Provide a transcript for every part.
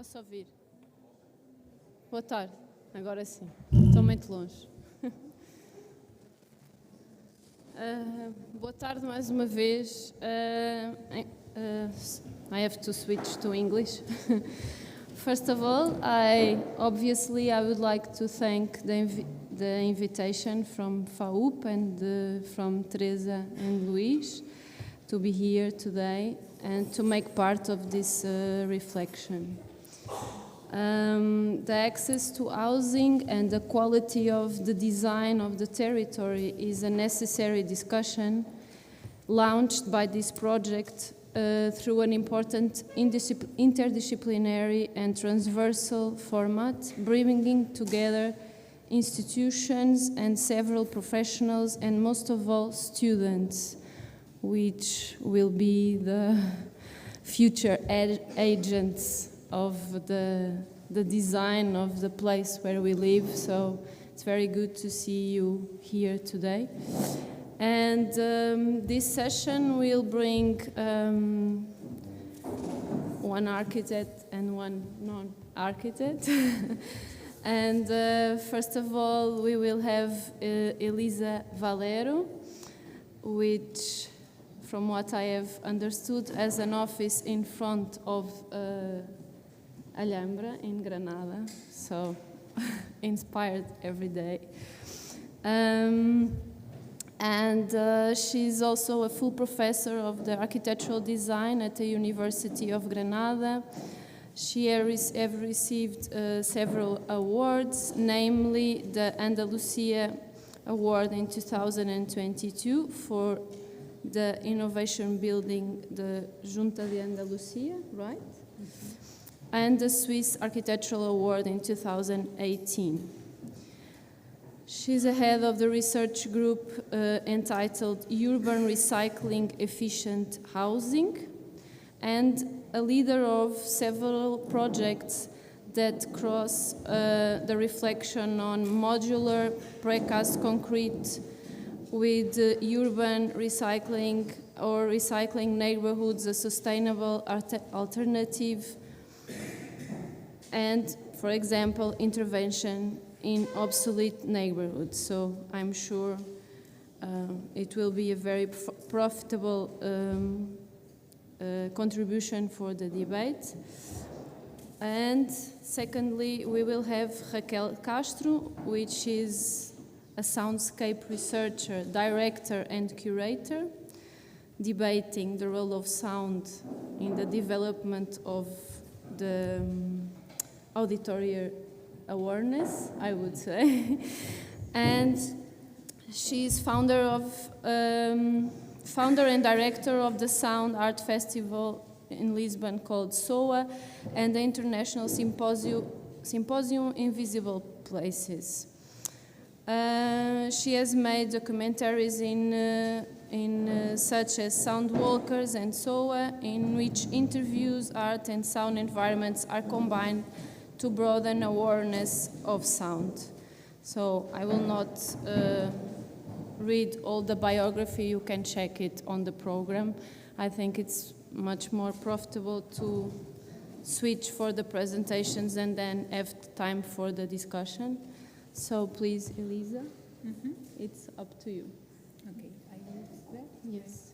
Posso ouvir? Boa tarde. Agora sim. Estou muito longe. Boa tarde mais uma vez. I have to switch to English. First of all, I would like to thank the invitation from FAUP and from Teresa and Luís to be here today and to make part of this reflection. The access to housing and the quality of the design of the territory is a necessary discussion launched by this project through an important interdisciplinary and transversal format, bringing together institutions and several professionals and most of all students, which will be the future agents of the design of the place where we live. So it's very good to see you here today. And this session will bring one architect and one non-architect. And first of all, we will have Elisa Valero, which, from what I have understood, has an office in front of Alhambra in Granada, so inspired every day. And she's also a full professor of the architectural design at the University of Granada. She has received several awards, namely the Andalusia Award in 2022 for the innovation building, the Junta de Andalusia, right? Mm-hmm. And the Swiss Architectural Award in 2018. She's the head of the research group entitled Urban Recycling Efficient Housing and a leader of several projects that cross the reflection on modular precast concrete with urban recycling or recycling neighborhoods, a sustainable alternative, and, for example, intervention in obsolete neighborhoods. So I'm sure it will be a very profitable contribution for the debate. And secondly, we will have Raquel Castro, which is a soundscape researcher, director and curator, debating the role of sound in the development of the auditory awareness, I would say. And she's founder and director of the Sound Art Festival in Lisbon called SOA and the International Symposium Invisible Places. She has made documentaries in such as Soundwalkers and SOA, in which interviews, art and sound environments are combined to broaden awareness of sound. So I will not read all the biography, you can check it on the program. I think it's much more profitable to switch for the presentations and then have time for the discussion. So please, Elisa, it's up to you. Okay, I will start? Yes.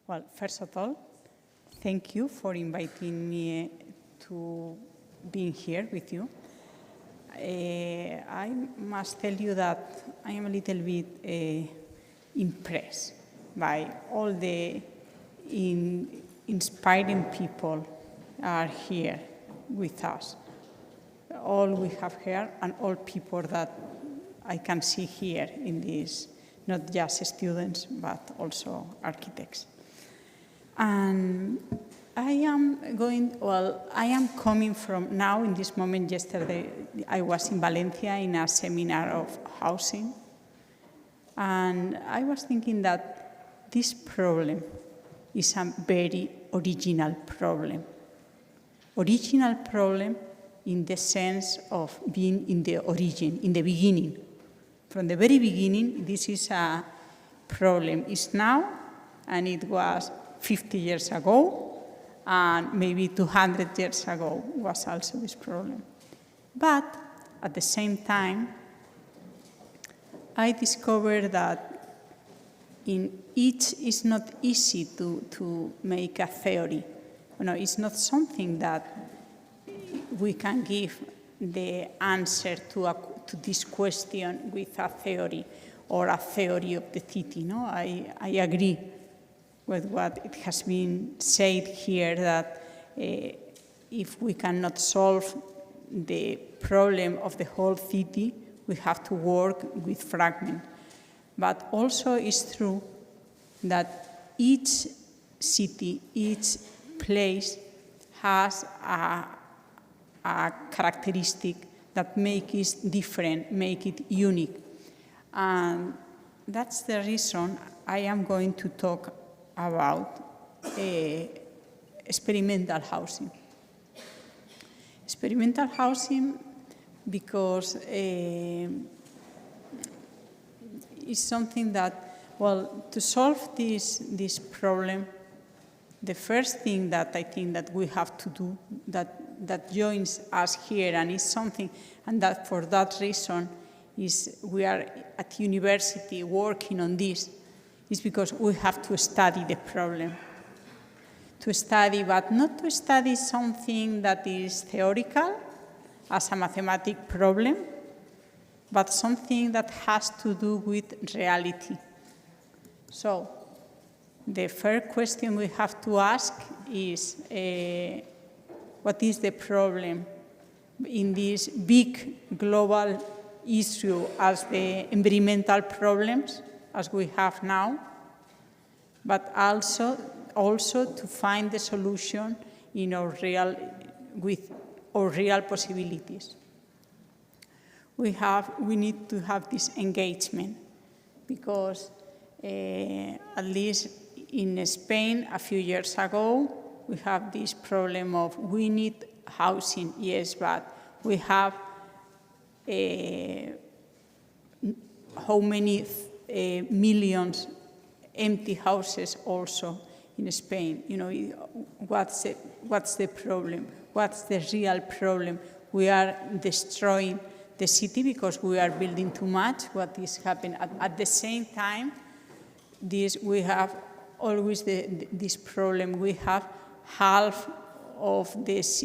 Well, first of all, thank you for inviting me to be here with you. I must tell you that I am a little bit impressed by all the inspiring people are here with us. All we have here and all people that I can see here in this, not just students, but also architects. And I am coming from now, in this moment, yesterday, I was in Valencia in a seminar of housing. And I was thinking that this problem is a very original problem. Original problem in the sense of being in the origin, in the beginning. from the very beginning, this is a problem. It's now, and it was 50 years ago, and maybe 200 years ago was also this problem. But at the same time, I discovered that it's not easy to make a theory. It's not something that we can give the answer to this question with a theory or a theory of the city. I agree with what it has been said here, that if we cannot solve the problem of the whole city, we have to work with fragments. But also it's true that each city, each place has a characteristic that make it different, make it unique. And that's the reason I am going to talk about experimental housing. Experimental housing because it's something that, to solve this problem, the first thing that I think that we have to do, that joins us here, and is something, and that for that reason is we are at university working on this, is because we have to study the problem. To study, but not to study something that is theoretical, as a mathematical problem, but something that has to do with reality. So, the first question we have to ask is, what is the problem in this big global issue as the environmental problems as we have now, but also to find the solution in with our real possibilities. We need to have this engagement because at least in Spain a few years ago, we have this problem of we need housing, yes, but we have how many millions empty houses also in Spain. What's the problem? What's the real problem? We are destroying the city because we are building too much. What is happening? At the same time, we have always this problem. We have half of this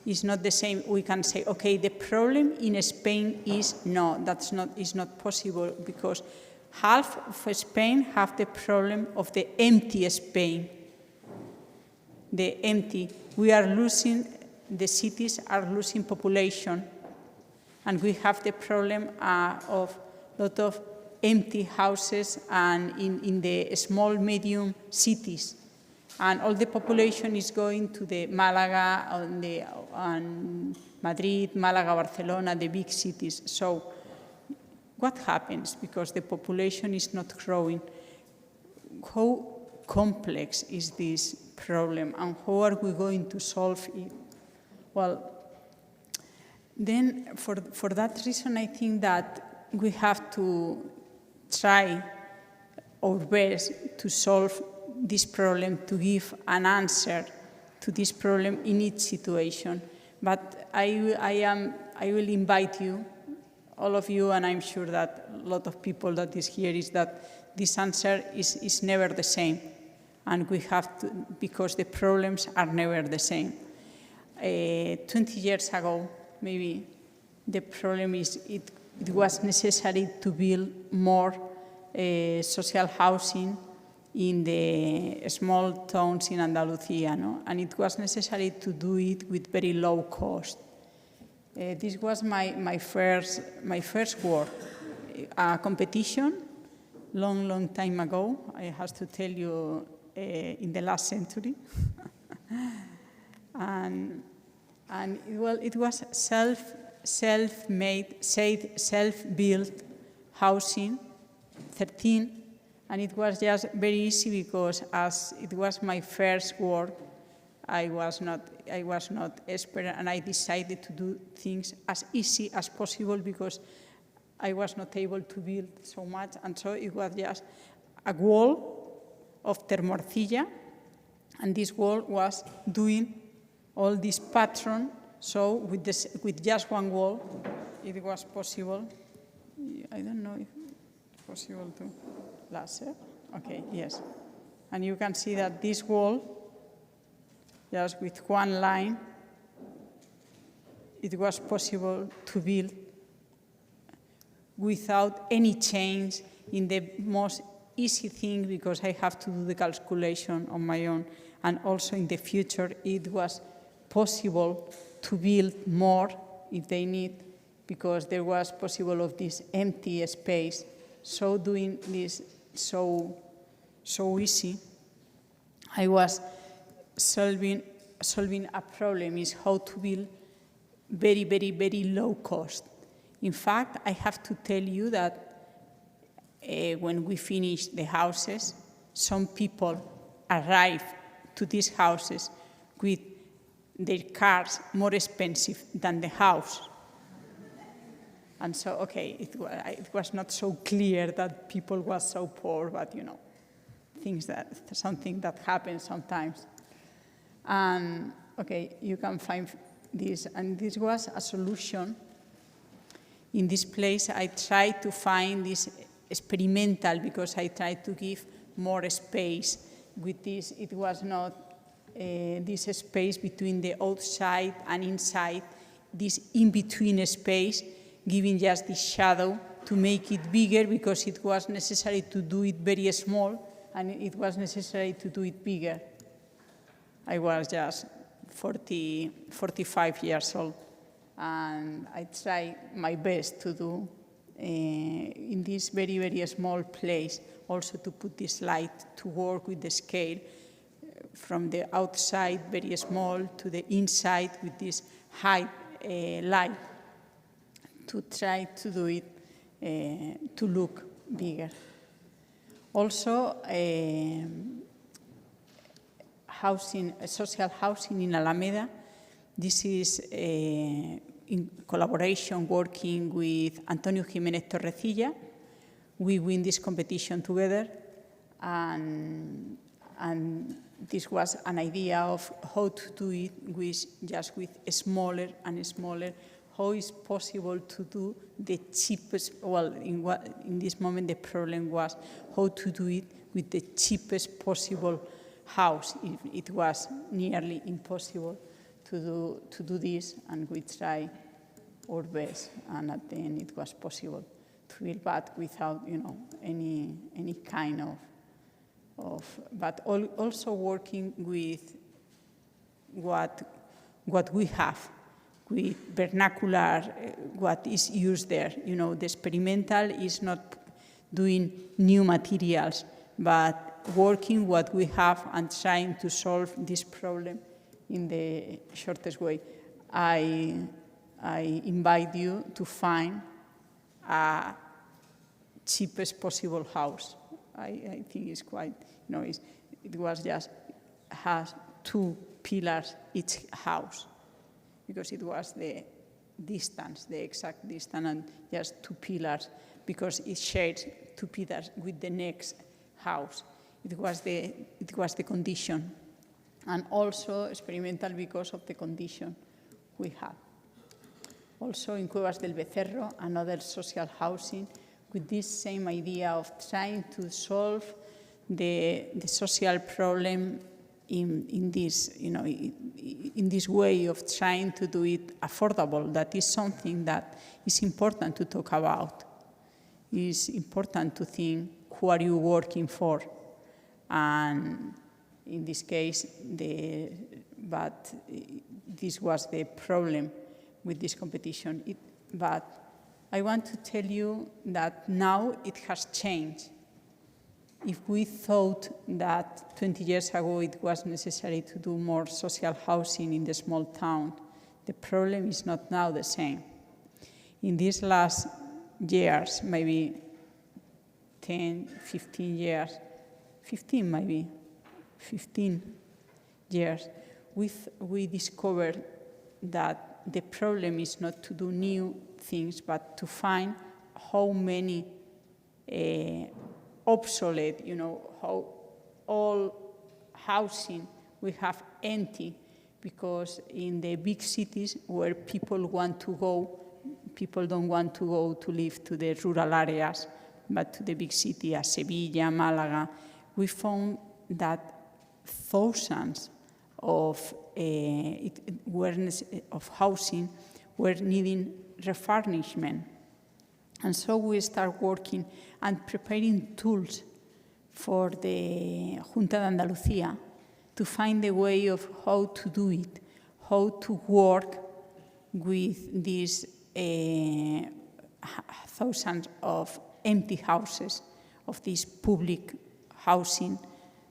is not the same. We can say, okay, the problem in Spain is is not possible because half of Spain have the problem of the empty Spain. The empty. We are losing, the cities are losing population, and we have the problem of a lot of empty houses and in the small, medium cities. And all the population is going to the Malaga and Madrid, Malaga, Barcelona, the big cities. So what happens? Because the population is not growing. How complex is this problem, and how are we going to solve it? Well, then for that reason, I think that we have to try our best to solve this problem, to give an answer to this problem in each situation. But I will invite you, all of you, and I'm sure that a lot of people that is here, is that this answer is never the same. And we have to, because the problems are never the same. 20 years ago, maybe, the problem is it was necessary to build more social housing in the small towns in Andalusia, and it was necessary to do it with very low cost. This was my first work, a competition, long time ago. I have to tell you, in the last century, and it was self-made, self-built housing, 13. And it was just very easy because as it was my first work, I was not expert, and I decided to do things as easy as possible because I was not able to build so much, and so it was just a wall of termorcilla, and this wall was doing all this pattern. So with just one wall, it was possible. I don't know if it's possible to laser. Okay, yes. And you can see that this wall, just with one line, it was possible to build without any change in the most easy thing, because I have to do the calculation on my own. And also in the future, it was possible to build more if they need, because there was possible of this empty space. So doing this so easy, I was solving a problem, is how to build very, very, very low cost. In fact, I have to tell you that when we finish the houses, some people arrive to these houses with their cars more expensive than the house. And so, okay, it was not so clear that people were so poor, but something that happens sometimes. And okay, you can find this, and this was a solution. In this place, I tried to find this experimental, because I tried to give more space with this. It was not this space between the outside and inside, this in-between space, giving just this shadow to make it bigger, because it was necessary to do it very small, and it was necessary to do it bigger. I was just 45 years old, and I tried my best to do in this very, very small place, also to put this light to work with the scale from the outside, very small, to the inside with this high light, to try to do it to look bigger. Also, social housing in Alameda. This is in collaboration working with Antonio Jiménez Torrecilla. We win this competition together, and this was an idea of how to do it with smaller and smaller. How is possible to do the cheapest? Well, in this moment the problem was how to do it with the cheapest possible house. It was nearly impossible to do this, and we tried our best, and at the end it was possible to build, but without any kind of but also working with what we have, with vernacular, what is used there. The experimental is not doing new materials, but working what we have and trying to solve this problem in the shortest way. I invite you to find a cheapest possible house. I think it's quite, it was just, has 2 pillars each house, because it was the distance, the exact distance, and just 2 pillars, because it shares 2 pillars with the next house. It was the condition, and also experimental because of the condition we had. Also in Cuevas del Becerro, another social housing, with this same idea of trying to solve the social problem in this, in this way of trying to do it affordable. That is something that is important to talk about. It's important to think, who are you working for? And in this case, but this was the problem with this competition. But I want to tell you that now it has changed. If we thought that 20 years ago it was necessary to do more social housing in the small town, the problem is not now the same. In these last years, maybe 10, 15 years, 15 years, we discovered that the problem is not to do new things, but to find how many obsolete, how all housing we have empty, because in the big cities where people want to go, people don't want to go to live to the rural areas, but to the big city as Sevilla, Malaga. We found that thousands of housing were needing refurbishment. And so we start working and preparing tools for the Junta de Andalucía to find a way of how to do it, how to work with these thousands of empty houses, of this public housing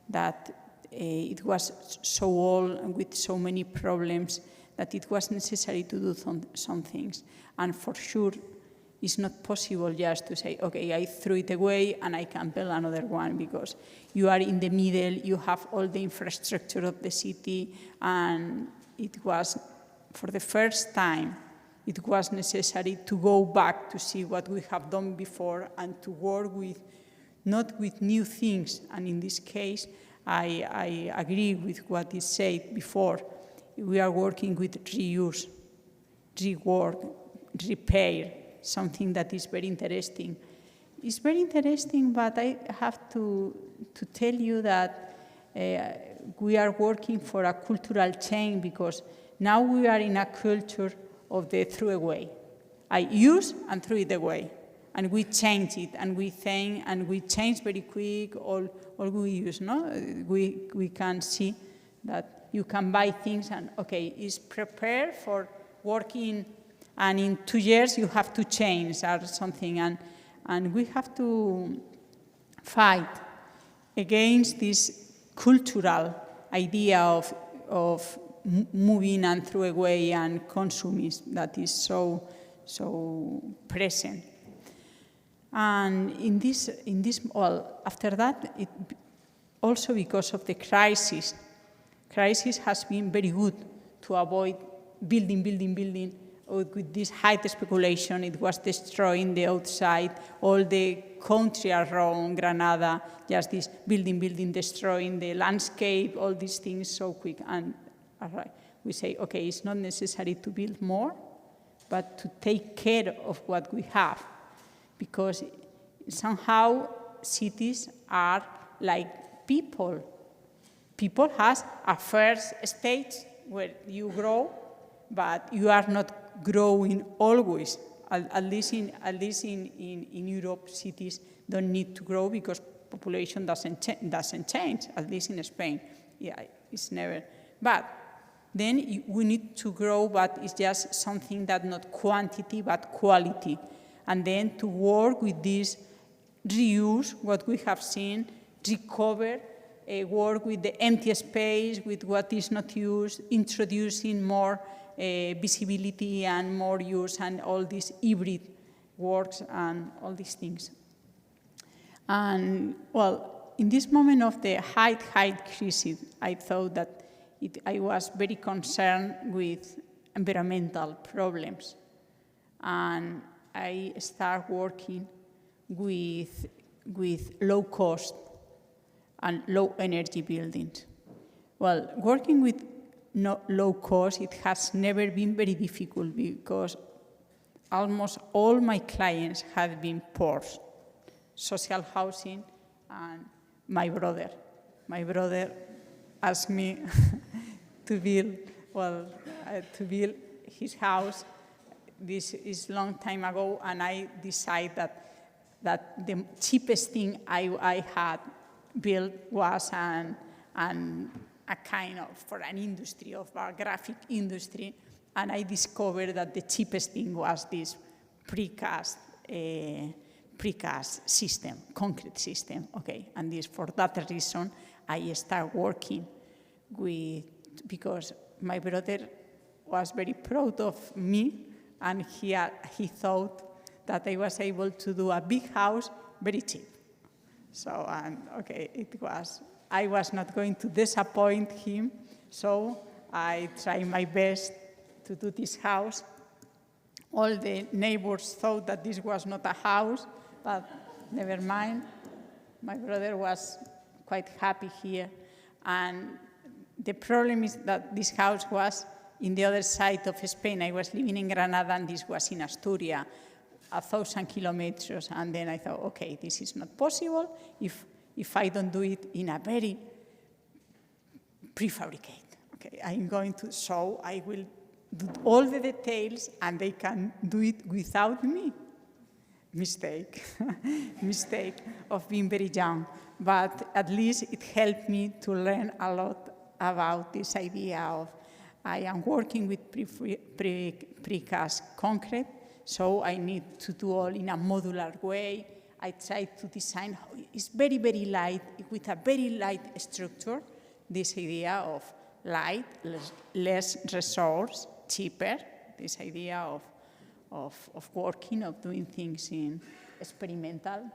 that it was so old and with so many problems that it was necessary to do some things. And for sure, it's not possible just to say, okay, I threw it away and I can build another one, because you are in the middle, you have all the infrastructure of the city, and it was, for the first time, it was necessary to go back to see what we have done before and to work with, not with new things. And in this case, I agree with what is said before. We are working with reuse, rework, repair, something that is very interesting. It's very interesting, but I have to tell you that we are working for a cultural change, because now we are in a culture of the throwaway. I use and throw it away. And we change it, and we think, and we change very quick all we use, no? We can see that you can buy things and, okay, it's prepared for working, and in 2 years you have to change or something. And we have to fight against this cultural idea of moving and throw away and consumism that is so present. And in this, well, after that, also because of the crisis has been very good to avoid building. With this high speculation, it was destroying the outside, all the country around Granada, just this building, destroying the landscape, all these things so quick. And we say, okay, it's not necessary to build more, but to take care of what we have. Because somehow cities are like people. People has a first stage where you grow, but you are not growing always. At least in Europe, cities don't need to grow because population doesn't change. At least in Spain, yeah, it's never. But then we need to grow, but it's just something that not quantity but quality. And then to work with this reuse, what we have seen, recover, work with the empty space, with what is not used, introducing more visibility and more use, and all these hybrid works and all these things. And, well, in this moment of the high crisis, I thought that I was very concerned with environmental problems. And I start working with low cost and low energy buildings. Well, working with low cost, it has never been very difficult because almost all my clients have been poor, social housing, and my brother. My brother asked me to build his house. This is a long time ago, and I decided that the cheapest thing I had built was a kind of, for an industry, of a graphic industry, and I discovered that the cheapest thing was this precast system, concrete system, okay, and this, for that reason, I start working with, because my brother was very proud of me, and he thought that I was able to do a big house very cheap. So, okay, I was not going to disappoint him, so I tried my best to do this house. all the neighbors thought that this was not a house, but never mind. My brother was quite happy here. And the problem is that this house was in the other side of Spain. I was living in Granada, and this was in Asturias, 1,000 kilometers. And then I thought, okay, this is not possible if I don't do it in a very prefabricate. Okay, I'm going to, so I will do all the details, and they can do it without me. Mistake, mistake of being very young. But at least it helped me to learn a lot about this idea of I am working with precast concrete, so I need to do all in a modular way. I try to design, it's very, very light, with a very light structure, this idea of light, less resource, cheaper, this idea of working, of doing things in experimental.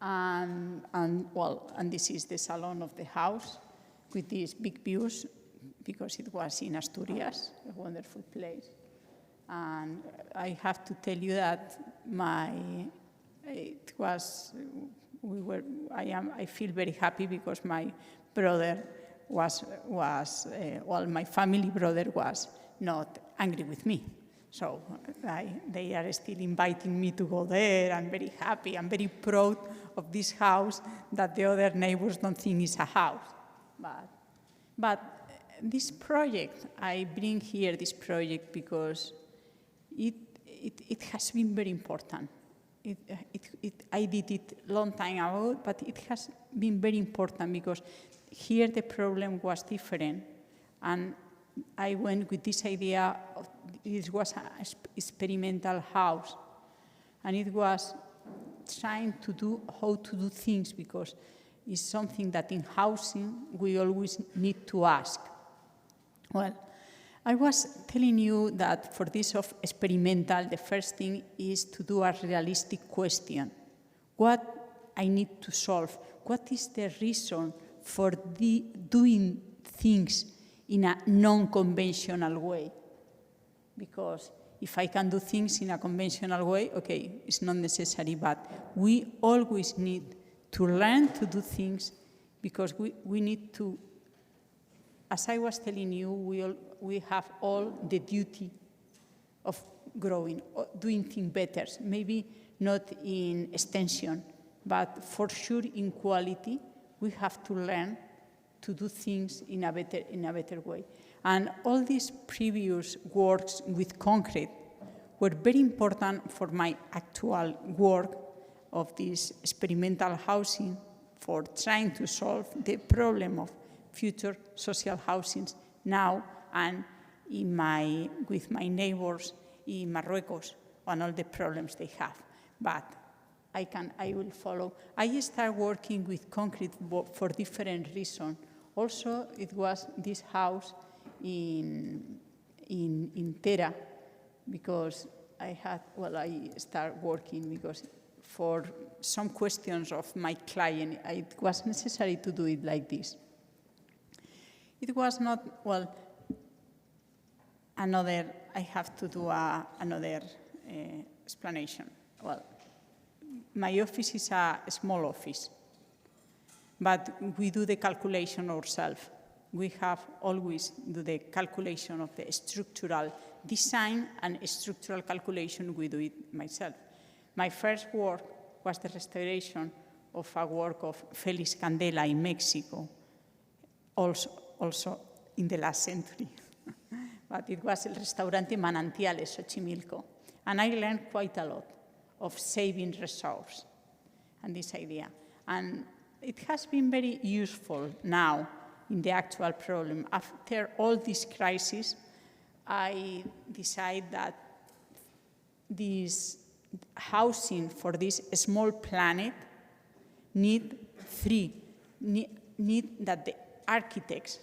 And this is the salon of the house with these big views, because it was in Asturias, a wonderful place. And I have to tell you that I feel very happy because my brother my family brother was not angry with me. So they are still inviting me to go there. I'm very happy. I'm very proud of this house that the other neighbors don't think is a house. But this project, I bring here this project because it has been very important. I did it a long time ago, but it has been very important because here the problem was different. And I went with this idea of it was an experimental house. And it was trying to do how to do things, because it's something that in housing we always need to ask. Well, I was telling you that for this of experimental, the first thing is to do a realistic question. What I need to solve? What is the reason for doing things in a non-conventional way? Because if I can do things in a conventional way, okay, it's not necessary, but we always need to learn to do things, because we need to, as I was telling you, we have all the duty of growing, doing things better, maybe not in extension, but for sure in quality. We have to learn to do things in a better way. And all these previous works with concrete were very important for my actual work of this experimental housing, for trying to solve the problem of future social housings now and with my neighbors in Marruecos and all the problems they have. But I will follow. I start working with concrete for different reasons. Also, it was this house in Tera, because I start working because for some questions of my client, it was necessary to do it like this. It was not, I have to do another explanation. Well, my office is a small office, but we do the calculation ourselves. We have always do the calculation of the structural design and structural calculation, we do it myself. My first work was the restoration of a work of Félix Candela in Mexico, also in the last century. But it was El Restaurante Manantiales, Xochimilco. And I learned quite a lot of saving resource and this idea. And it has been very useful now in the actual problem. After all this crisis, I decided that this housing for this small planet need that the architects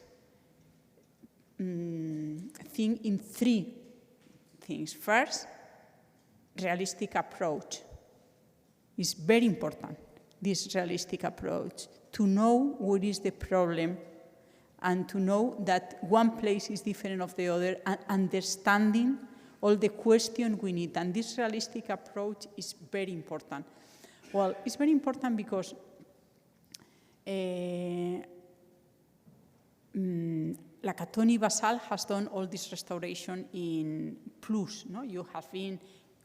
think in three things. First, realistic approach is very important, this realistic approach, to know what is the problem and to know that one place is different of the other, and understanding all the questions we need. And this realistic approach is very important. Well, it's very important because like Tony Basal has done all this restoration in Plus. No?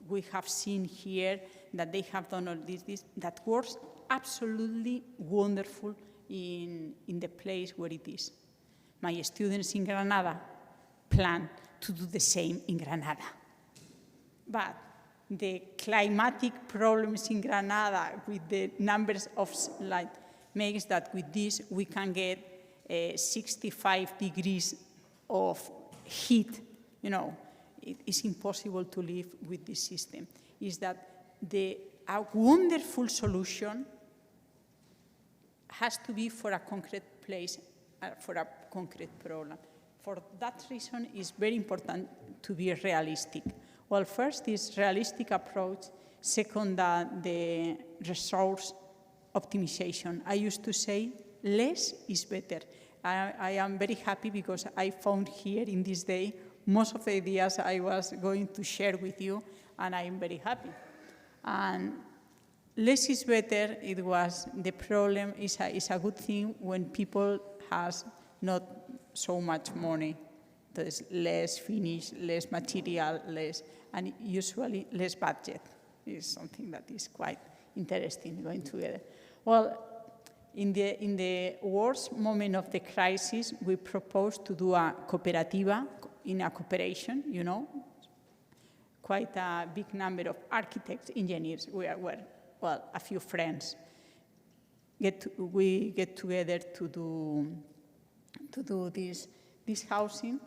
We have seen here that they have done all this that works absolutely wonderful in the place where it is. My students in Granada plan to do the same in Granada. But the climatic problems in Granada with the numbers of light makes that with this we can get 65 degrees of heat. You know, it is impossible to live with this system. Is that a wonderful solution has to be for a concrete place, for a concrete problem. For that reason, it's very important to be realistic. Well, first is realistic approach. Second, the resource optimization. I used to say less is better. I am very happy because I found here in this day most of the ideas I was going to share with you, and I am very happy. And less is better. It was the problem is a good thing when people has not so much money. There's less finish, less material, less, and usually less budget is something that is quite interesting going together. Well, in the worst moment of the crisis, we proposed to do a cooperativa in a cooperation, you know, quite a big number of architects, engineers. We were well, a few friends. We get together to do this housing,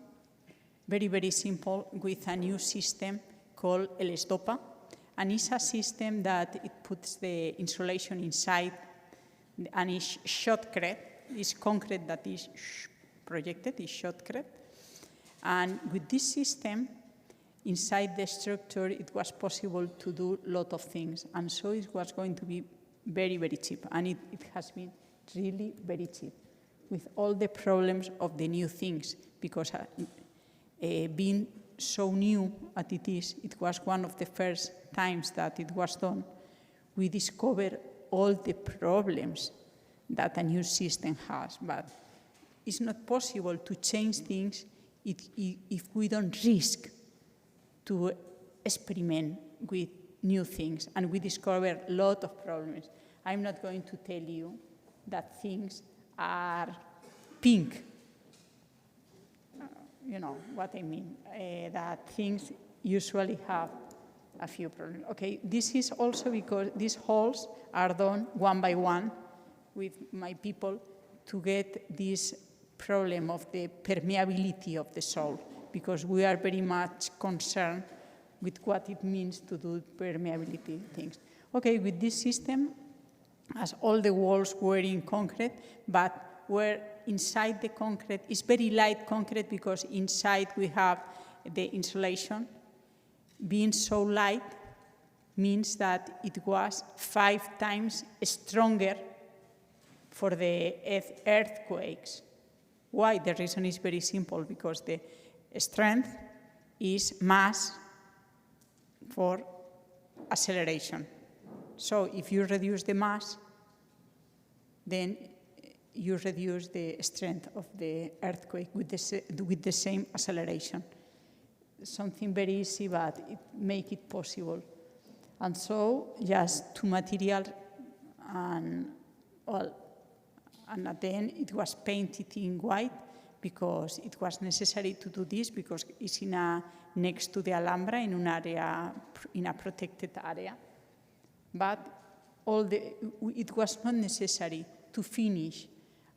very, very simple, with a new system called El Estopa. And it's a system that it puts the insulation inside, and it's shotcrete. It's concrete that is projected, is shotcrete. And with this system, inside the structure, it was possible to do a lot of things. And so it was going to be very, very cheap. And it has been really very cheap, with all the problems of the new things, because being so new as it is, it was one of the first times that it was done. We discovered all the problems that a new system has, but it's not possible to change things if we don't risk to experiment with new things, and we discover a lot of problems. I'm not going to tell you that things are pink. You know what I mean, that things usually have a few problems. Okay, this is also because these halls are done one by one with my people to get this problem of the permeability of the soil, because we are very much concerned with what it means to do permeability things. Okay, with this system, as all the walls were in concrete, but were inside the concrete, it's very light concrete because inside we have the insulation. Being so light means that it was 5 times stronger for the earthquakes. Why? The reason is very simple, because the strength is mass for acceleration. So if you reduce the mass, then you reduce the strength of the earthquake with the same acceleration. Something very easy, but it makes it possible. And so just 2 materials, and at the end it was painted in white because it was necessary to do this, because it's next to the Alhambra in a protected area. But it was not necessary to finish.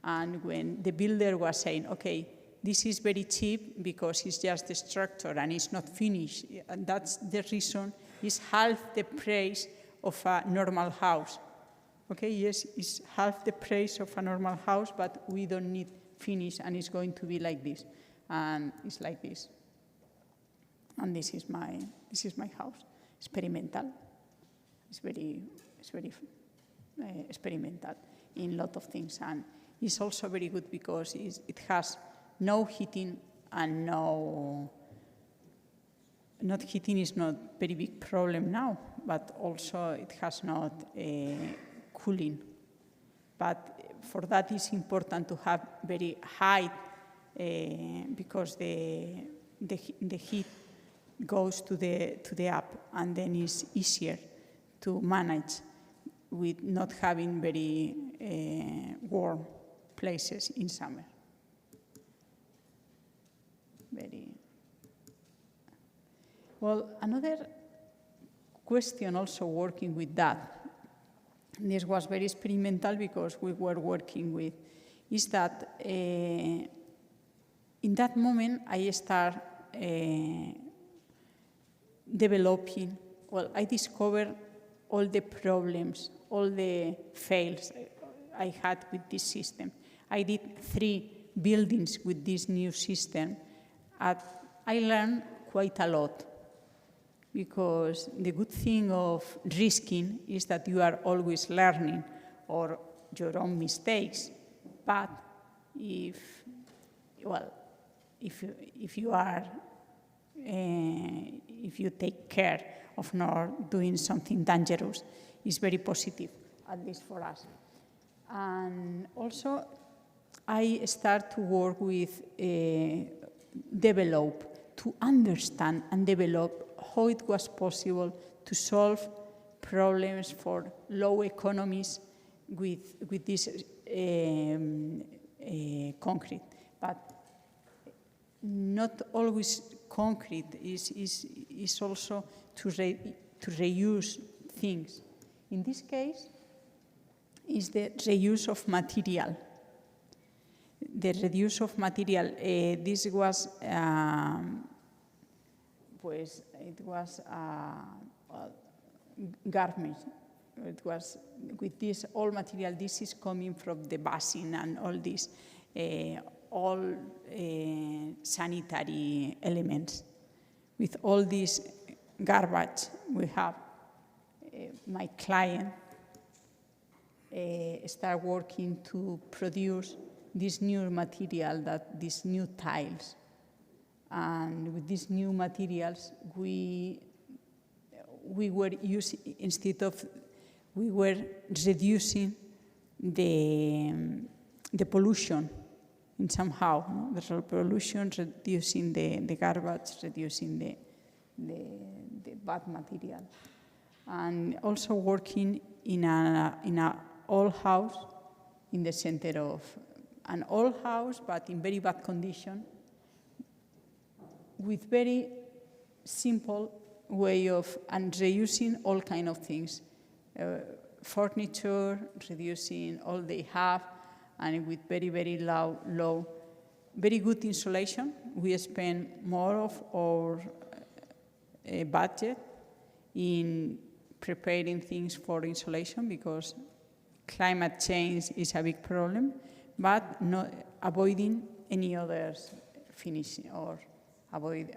And when the builder was saying, okay, this is very cheap because it's just the structure and it's not finished, and that's the reason it's half the price of a normal house. Okay, yes, it's half the price of a normal house, but we don't need finish, and it's going to be like this, and it's like this. And this is my house, experimental. It's very experimental in a lot of things, and it's also very good because it has no heating and no not heating is not a very big problem now, but also it has not cooling. But for that it's important to have very high, because the heat goes to the up, and then it's easier to manage with not having very warm places in summer. Well, another question also working with that, this was very experimental because we were working with, is that in that moment I start developing, well, I discovered all the problems, all the fails I had with this system. I did 3 buildings with this new system, and I learned quite a lot, because the good thing of risking is that you are always learning or your own mistakes. But if you take care of not doing something dangerous, it's very positive, at least for us. And also, I start to work with to understand and develop how it was possible to solve problems for low economies with this concrete. But not always concrete is also to reuse things. In this case, is the reuse of material. The reuse of material, this was, garbage. It was with this all material. This is coming from the basin and all this, all sanitary elements. With all this garbage we have, my client start working to produce this new material, these new tiles. And with these new materials, we were using, we were reducing the pollution in somehow, no? The pollution, reducing the garbage, reducing the bad material. And also working in a old house in the center of an old house, but in very bad condition, with very simple way of, and reusing all kind of things. Furniture, reducing all they have, and with very, very low, very good insulation. We spend more of our budget in preparing things for insulation, because climate change is a big problem, but not avoiding any other finishing or avoid.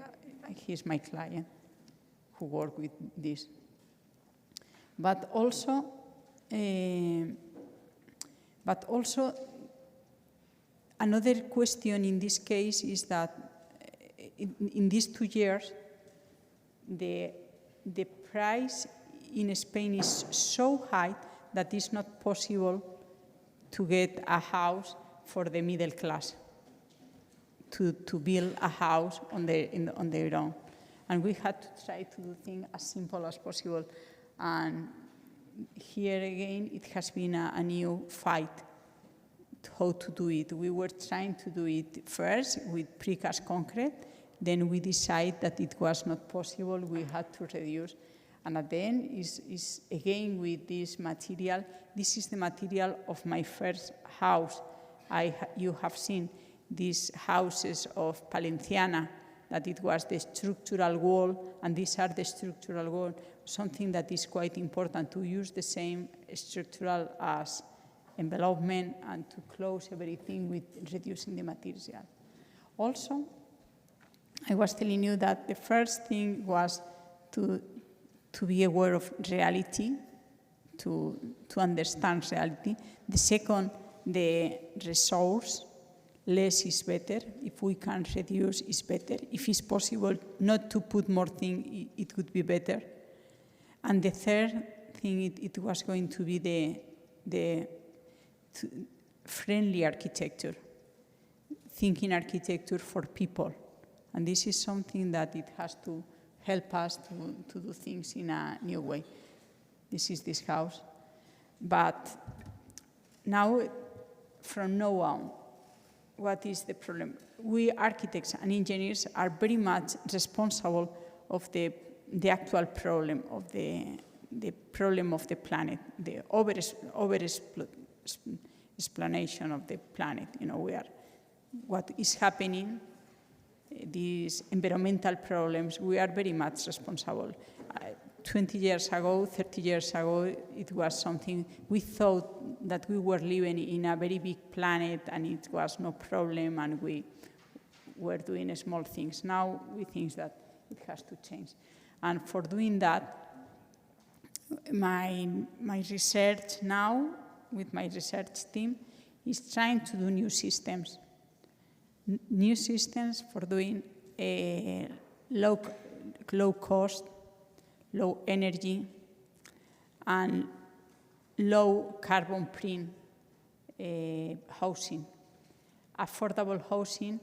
He's my client who work with this. But also another question in this case is that in these 2 years, the price in Spain is so high that it's not possible to get a house for the middle class, to build a house on their own. And we had to try to do things as simple as possible. And here again, it has been a new fight how to do it. We were trying to do it first with precast concrete, then we decided that it was not possible, we had to reduce. And at the end is again with this material. This is the material of my first house. You have seen these houses of Palenciana, that it was the structural wall, and these are the structural wall, something that is quite important, to use the same structural as envelopment and to close everything with reducing the material. Also, I was telling you that the first thing was to be aware of reality, to understand reality. The second, the resource, less is better. If we can reduce, it's better. If it's possible not to put more things, it would be better. And the third thing, it was going to be the friendly architecture, thinking architecture for people. And this is something that it has to help us to do things in a new way. This is this house. But now, from now on, what is the problem? We architects and engineers are very much responsible of the actual problem of the problem of the planet, the over-explanation of the planet. You know, what is happening, these environmental problems, we are very much responsible. 20 years ago, 30 years ago, it was something we thought that we were living in a very big planet and it was no problem and we were doing small things. Now we think that it has to change. And for doing that, my research now, with my research team, is trying to do new systems. New systems for doing low cost, low energy, and low carbon print housing. Affordable housing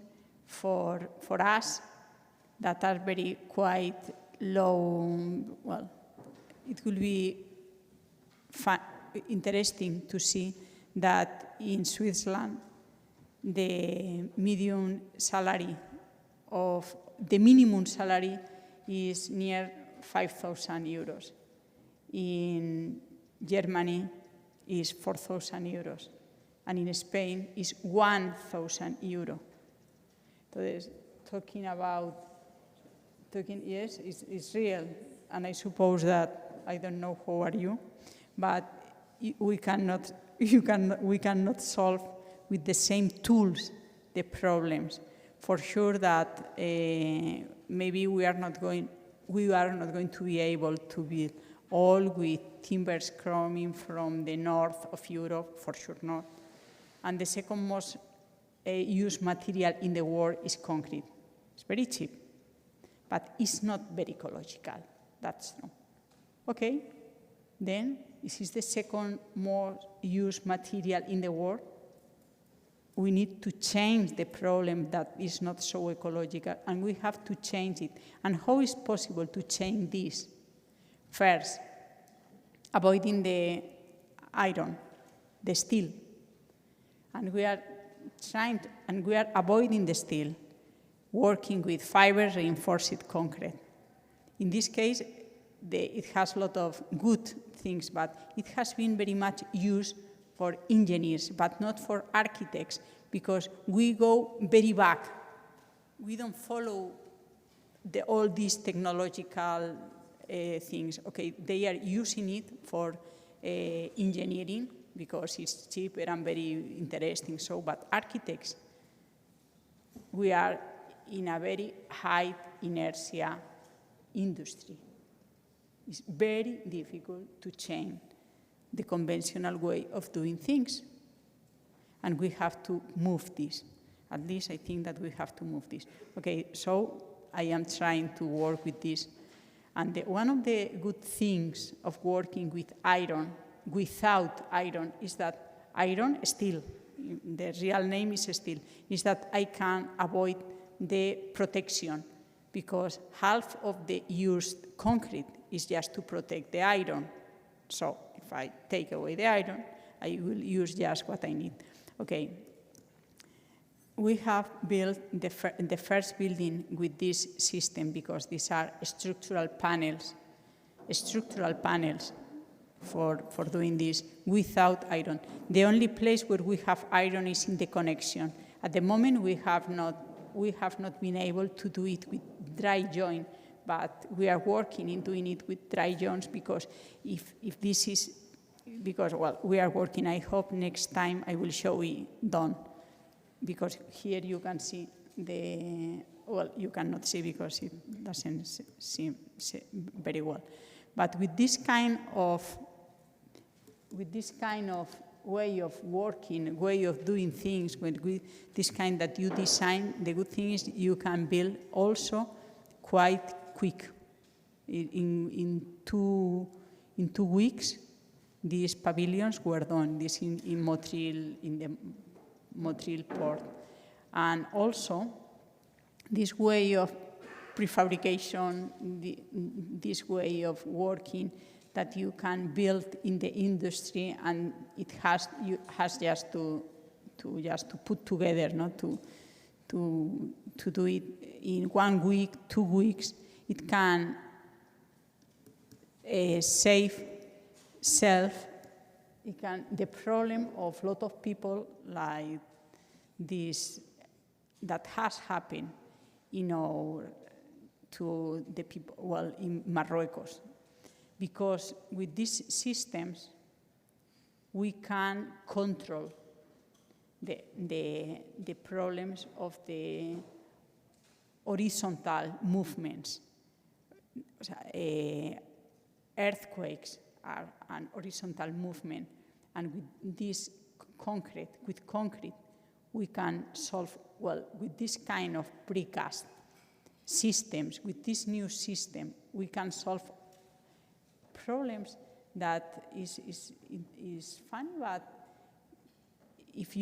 for us that are very quite low. Well, it will be interesting to see that in Switzerland, the minimum salary is near 5,000 euros. In Germany is 4,000 euros. And in Spain is 1,000 euros. So yes, it's real. And I suppose that, I don't know how are you, but we cannot solve with the same tools the problems. For sure that maybe we are not going to be able to build all with timbers coming from the north of Europe, for sure not. And the second most used material in the world is concrete. It's very cheap, but it's not very ecological. That's true. Okay, then this is the second most used material in the world. We need to change the problem that is not so ecological, and we have to change it. And how is possible to change this? First, avoiding the iron, the steel. And we are avoiding the steel, working with fiber reinforced concrete. In this case, it has a lot of good things, but it has been very much used for engineers, but not for architects, because we go very back. We don't follow all these technological things. Okay, they are using it for engineering because it's cheaper and very interesting. So, but architects, we are in a very high inertia industry. It's very difficult to change the conventional way of doing things. And we have to move this. At least I think that we have to move this. Okay, so I am trying to work with this. And one of the good things of working with iron, without iron, is that iron, steel, the real name is steel, is that I can avoid the protection, because half of the used concrete is just to protect the iron. So if I take away the iron, I will use just what I need. Okay. We have built the first building with this system because these are structural panels for doing this without iron. The only place where we have iron is in the connection. At the moment, we have not been able to do it with dry joint, but we are working in doing it with dry joints because well, we are working. I hope next time I will show it done, because here you can see well, you cannot see because it doesn't seem very well. But with this kind of way of working, way of doing things, this kind that you design, the good thing is you can build also quite quick. In 2 weeks, these pavilions were done, this in Montreal, in the Montreal port. And also, this way of prefabrication, this way of working that you can build in the industry, and it has just to put together, not to do it in 1 week, 2 weeks. It can save the problem of a lot of people like this that has happened, to the people, in Marruecos. Because with these systems, we can control the problems of the horizontal movements. Earthquakes are an horizontal movement, and with this concrete, we can solve, with this kind of precast systems, with this new system, we can solve problems that is funny, but if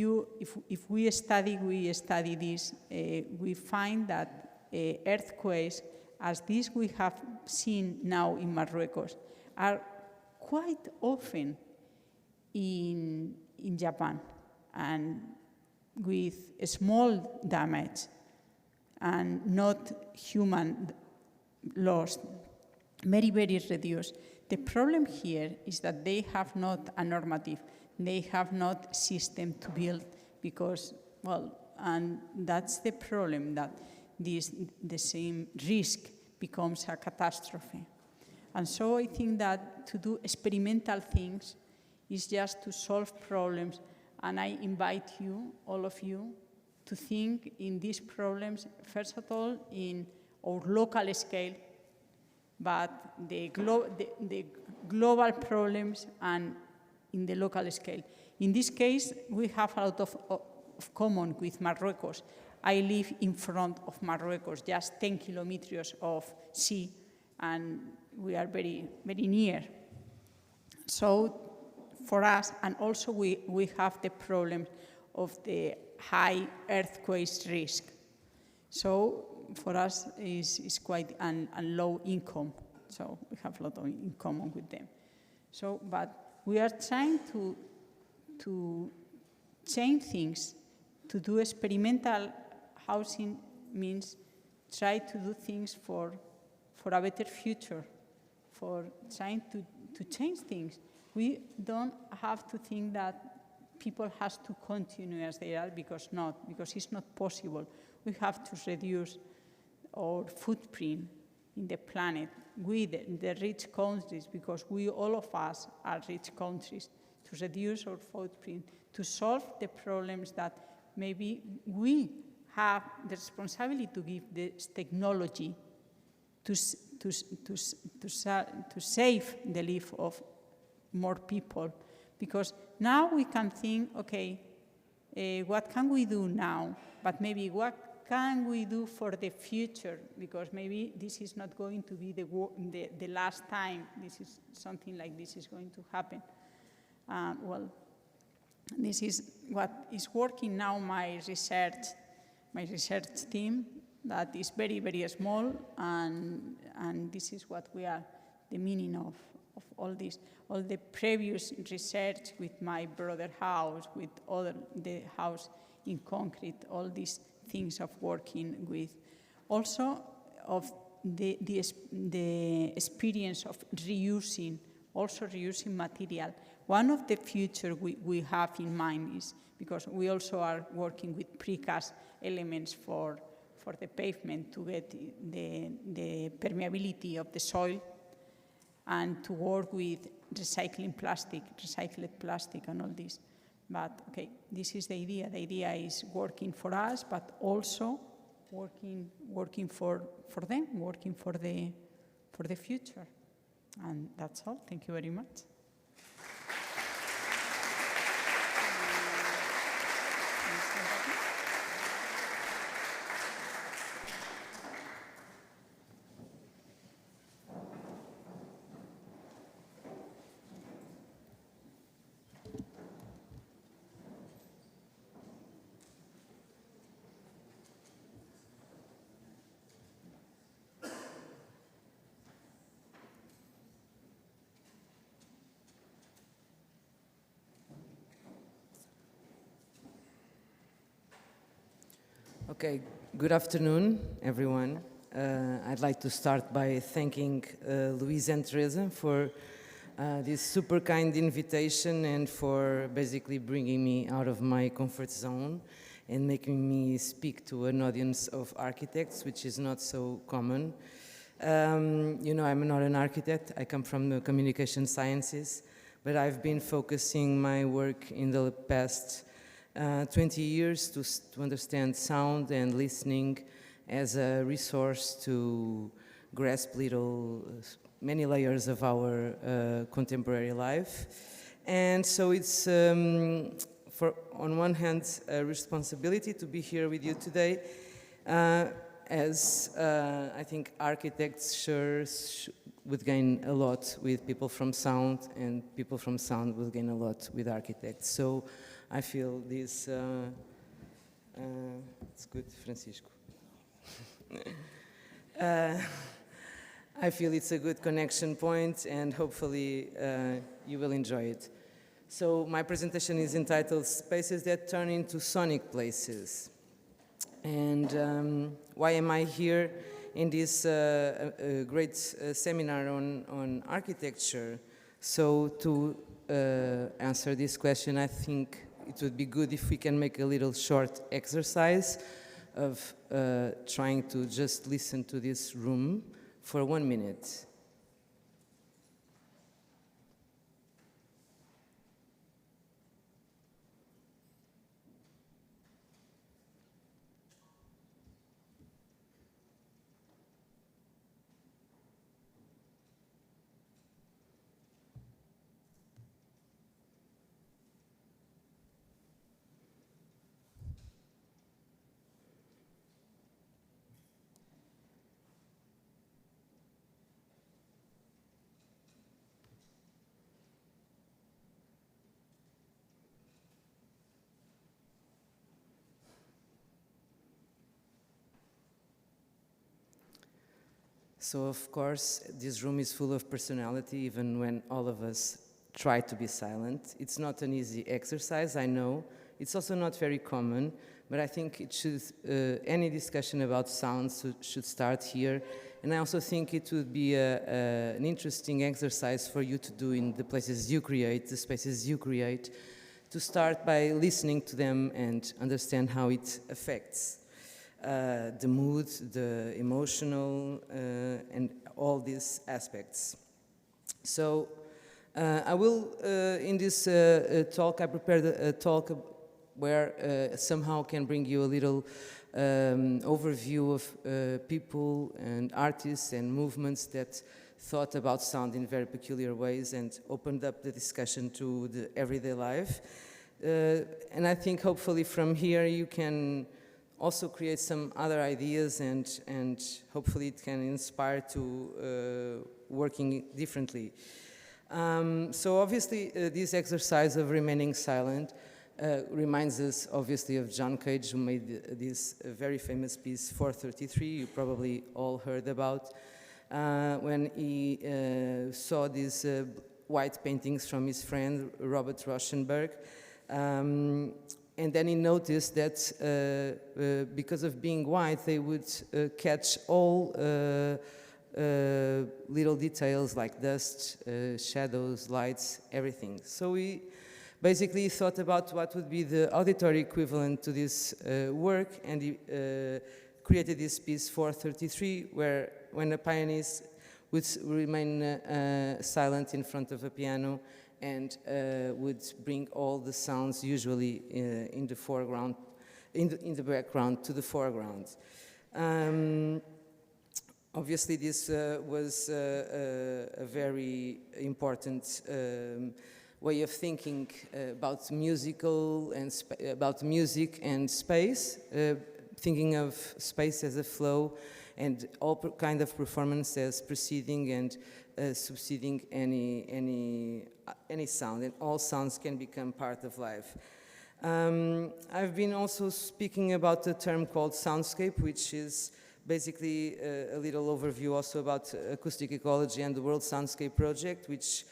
we study this, we find that earthquakes, as these we have seen now in Marruecos, are quite often in Japan, and with small damage and not human loss, very, very reduced. The problem here is that they have not a normative, they have not system to build, because, and that's the problem, that the same risk becomes a catastrophe. And so I think that to do experimental things is just to solve problems, and I invite you, all of you, to think in these problems, first of all, in our local scale, but the global problems and in the local scale. In this case, we have a lot of common with Marruecos. I live in front of Marruecos, just 10 kilometers of sea, and we are very, very near. So for us, and also we have the problem of the high earthquakes risk. So for us is quite a low income. So we have a lot in common with them. So, but we are trying to change things. To do experimental housing means try to do things for a better future, for trying to change things. We don't have to think that people have to continue as they are, because it's not possible. We have to reduce our footprint in the planet with the rich countries, because all of us are rich countries, to reduce our footprint, to solve the problems that maybe we have the responsibility to give this technology to save the life of more people. Because now we can think, okay, what can we do now? But maybe what can we do for the future? Because maybe this is not going to be the last time this is something like this is going to happen. This is what is working now, my research team, that is very, very small, and this is what we are, the meaning of all this. All the previous research with my brother house, with the house in concrete, all these things of working with. Also of the experience of reusing material. One of the future we have in mind is, because we also are working with precast elements for the pavement to get the permeability of the soil, and to work with recycled plastic and all this. But okay, this is the idea. The idea is working for us, but also working for them, working for the future. And that's all. Thank you very much. Okay, good afternoon, everyone. I'd like to start by thanking Luis and Teresa for this super kind invitation and for basically bringing me out of my comfort zone and making me speak to an audience of architects, which is not so common. You know, I'm not an architect. I come from the communication sciences, but I've been focusing my work in the past 20 years to understand sound and listening as a resource to grasp many layers of our contemporary life. And so it's, on one hand, a responsibility to be here with you today, as I think architects would gain a lot with people from sound, and people from sound will gain a lot with architects. So I feel this, it's good, Francisco. I feel it's a good connection point, and hopefully you will enjoy it. So my presentation is entitled Spaces That Turn into Sonic Places. And why am I here in this great seminar on architecture? So to answer this question, I think it would be good if we can make a little short exercise of trying to just listen to this room for 1 minute. So, of course, this room is full of personality, even when all of us try to be silent. It's not an easy exercise, I know. It's also not very common, but I think it should, any discussion about sound should start here. And I also think it would be an interesting exercise for you to do in the places you create, the spaces you create, to start by listening to them and understand how it affects the mood, the emotional, and all these aspects. So I will, in this talk, I prepared a talk where somehow can bring you a little overview of people and artists and movements that thought about sound in very peculiar ways and opened up the discussion to the everyday life. And I think hopefully from here you can also create some other ideas and hopefully it can inspire to working differently. So obviously this exercise of remaining silent reminds us obviously of John Cage, who made this very famous piece 433, you probably all heard about, when he saw these white paintings from his friend Robert Rauschenberg. And then he noticed that because of being white, they would catch all little details like dust, shadows, lights, everything. So we basically thought about what would be the auditory equivalent to this work, and he created this piece 433, where when a pianist would remain silent in front of a piano and would bring all the sounds usually in the foreground, in the background to the foreground. Obviously, this was a very important way of thinking about musical and about music and space, thinking of space as a flow and all kind of performance as preceding and subsiding any sound, and all sounds can become part of life. I've been also speaking about a term called soundscape, which is basically a little overview also about acoustic ecology and the World Soundscape Project, which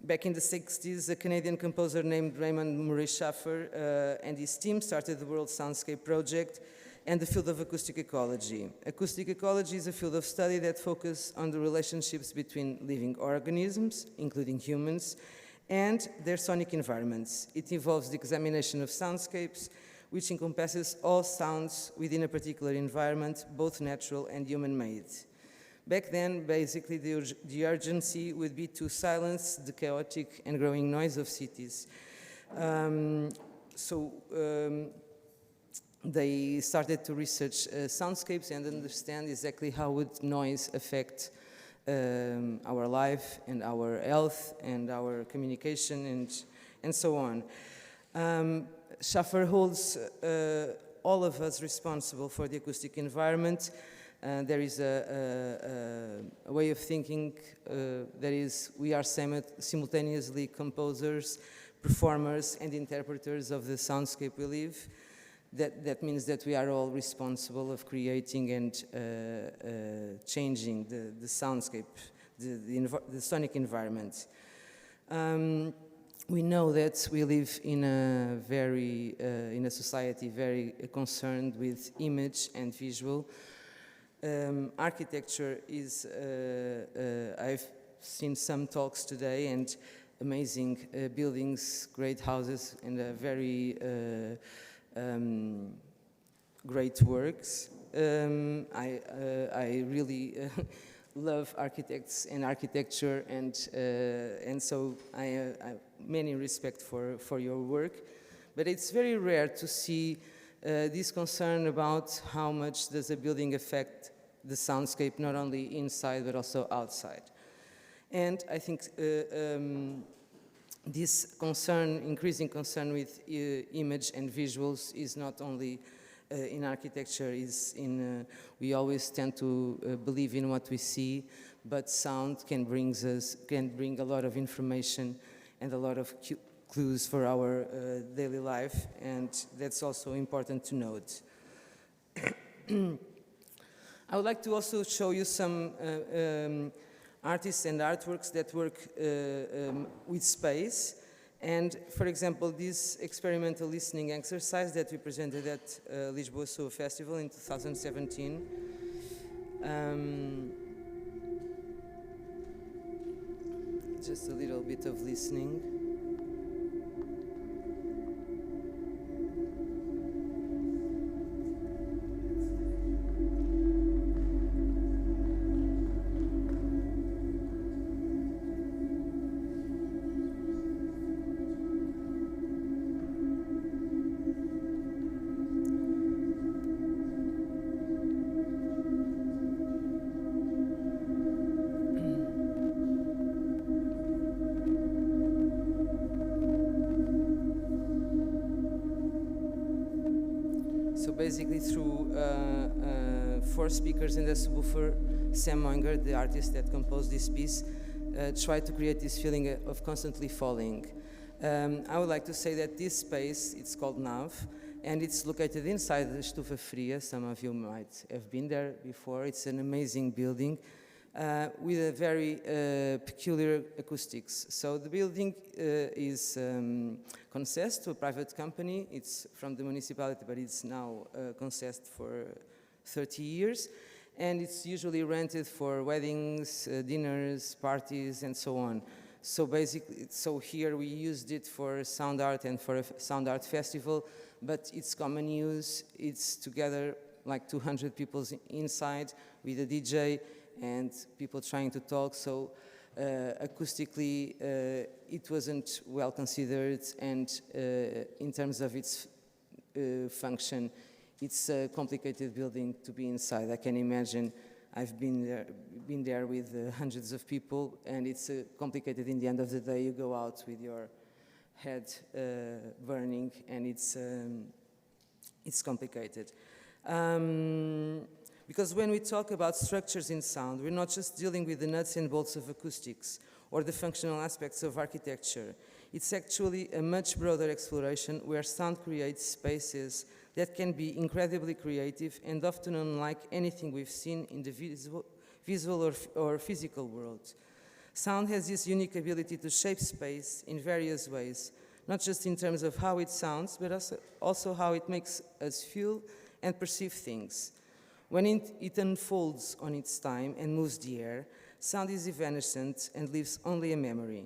Back in the 60s, a Canadian composer named Raymond Murray Schaffer and his team started the World Soundscape Project and the field of acoustic ecology. Acoustic ecology is a field of study that focuses on the relationships between living organisms, including humans, and their sonic environments. It involves the examination of soundscapes, which encompasses all sounds within a particular environment, both natural and human-made. Back then, basically, the urgency would be to silence the chaotic and growing noise of cities. They started to research soundscapes and understand exactly how would noise affect our life and our health and our communication and so on. Schaffer holds all of us responsible for the acoustic environment. There is a way of thinking that is we are simultaneously composers, performers, and interpreters of the soundscape we live. That means that we are all responsible of creating and changing the soundscape, the sonic environment. We know that we live in a society very concerned with image and visual. Architecture is, I've seen some talks today and amazing buildings, great houses, and very great works. I really love architects and architecture, and so I have many respect for your work. But it's very rare to see this concern about how much does a building affect the soundscape, not only inside but also outside. And I think this concern, increasing concern with image and visuals is not only in architecture, we always tend to believe in what we see, but sound can bring a lot of information and a lot of clues for our daily life, and that's also important to note. I would like to also show you some artists and artworks that work with space. And, for example, this experimental listening exercise that we presented at Lisboa Soul Festival in 2017. Just a little bit of listening. Basically through 4 speakers and a subwoofer, Sam Moinger, the artist that composed this piece, tried to create this feeling of constantly falling. I would like to say that this space, it's called NAV, and it's located inside the Estufa Fria. Some of you might have been there before. It's an amazing building with a very peculiar acoustics. So the building is concessed to a private company. It's from the municipality, but it's now concessed for 30 years. And it's usually rented for weddings, dinners, parties, and so on. So basically, here we used it for sound art and for a sound art festival, but it's common use. It's together like 200 people inside with a DJ and people trying to talk. So acoustically, it wasn't well considered, and in terms of its function, it's a complicated building to be inside. I can imagine. I've been there with hundreds of people, and it's complicated. In the end of the day, you go out with your head burning, and it's complicated. Because when we talk about structures in sound, we're not just dealing with the nuts and bolts of acoustics or the functional aspects of architecture. It's actually a much broader exploration where sound creates spaces that can be incredibly creative and often unlike anything we've seen in the visual or physical world. Sound has this unique ability to shape space in various ways, not just in terms of how it sounds, but also how it makes us feel and perceive things. When it unfolds on its time and moves the air, sound is evanescent and leaves only a memory.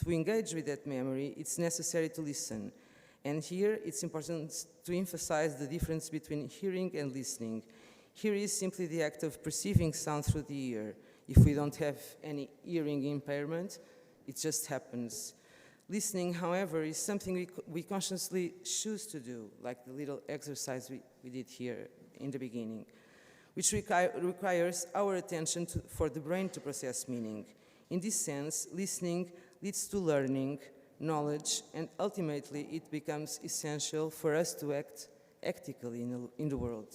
To engage with that memory, it's necessary to listen. And here, it's important to emphasize the difference between hearing and listening. Hearing is simply the act of perceiving sound through the ear. If we don't have any hearing impairment, it just happens. Listening, however, is something we consciously choose to do, like the little exercise we did here in the beginning, which requires our attention for the brain to process meaning. In this sense, listening leads to learning, knowledge, and ultimately it becomes essential for us to act ethically in the world.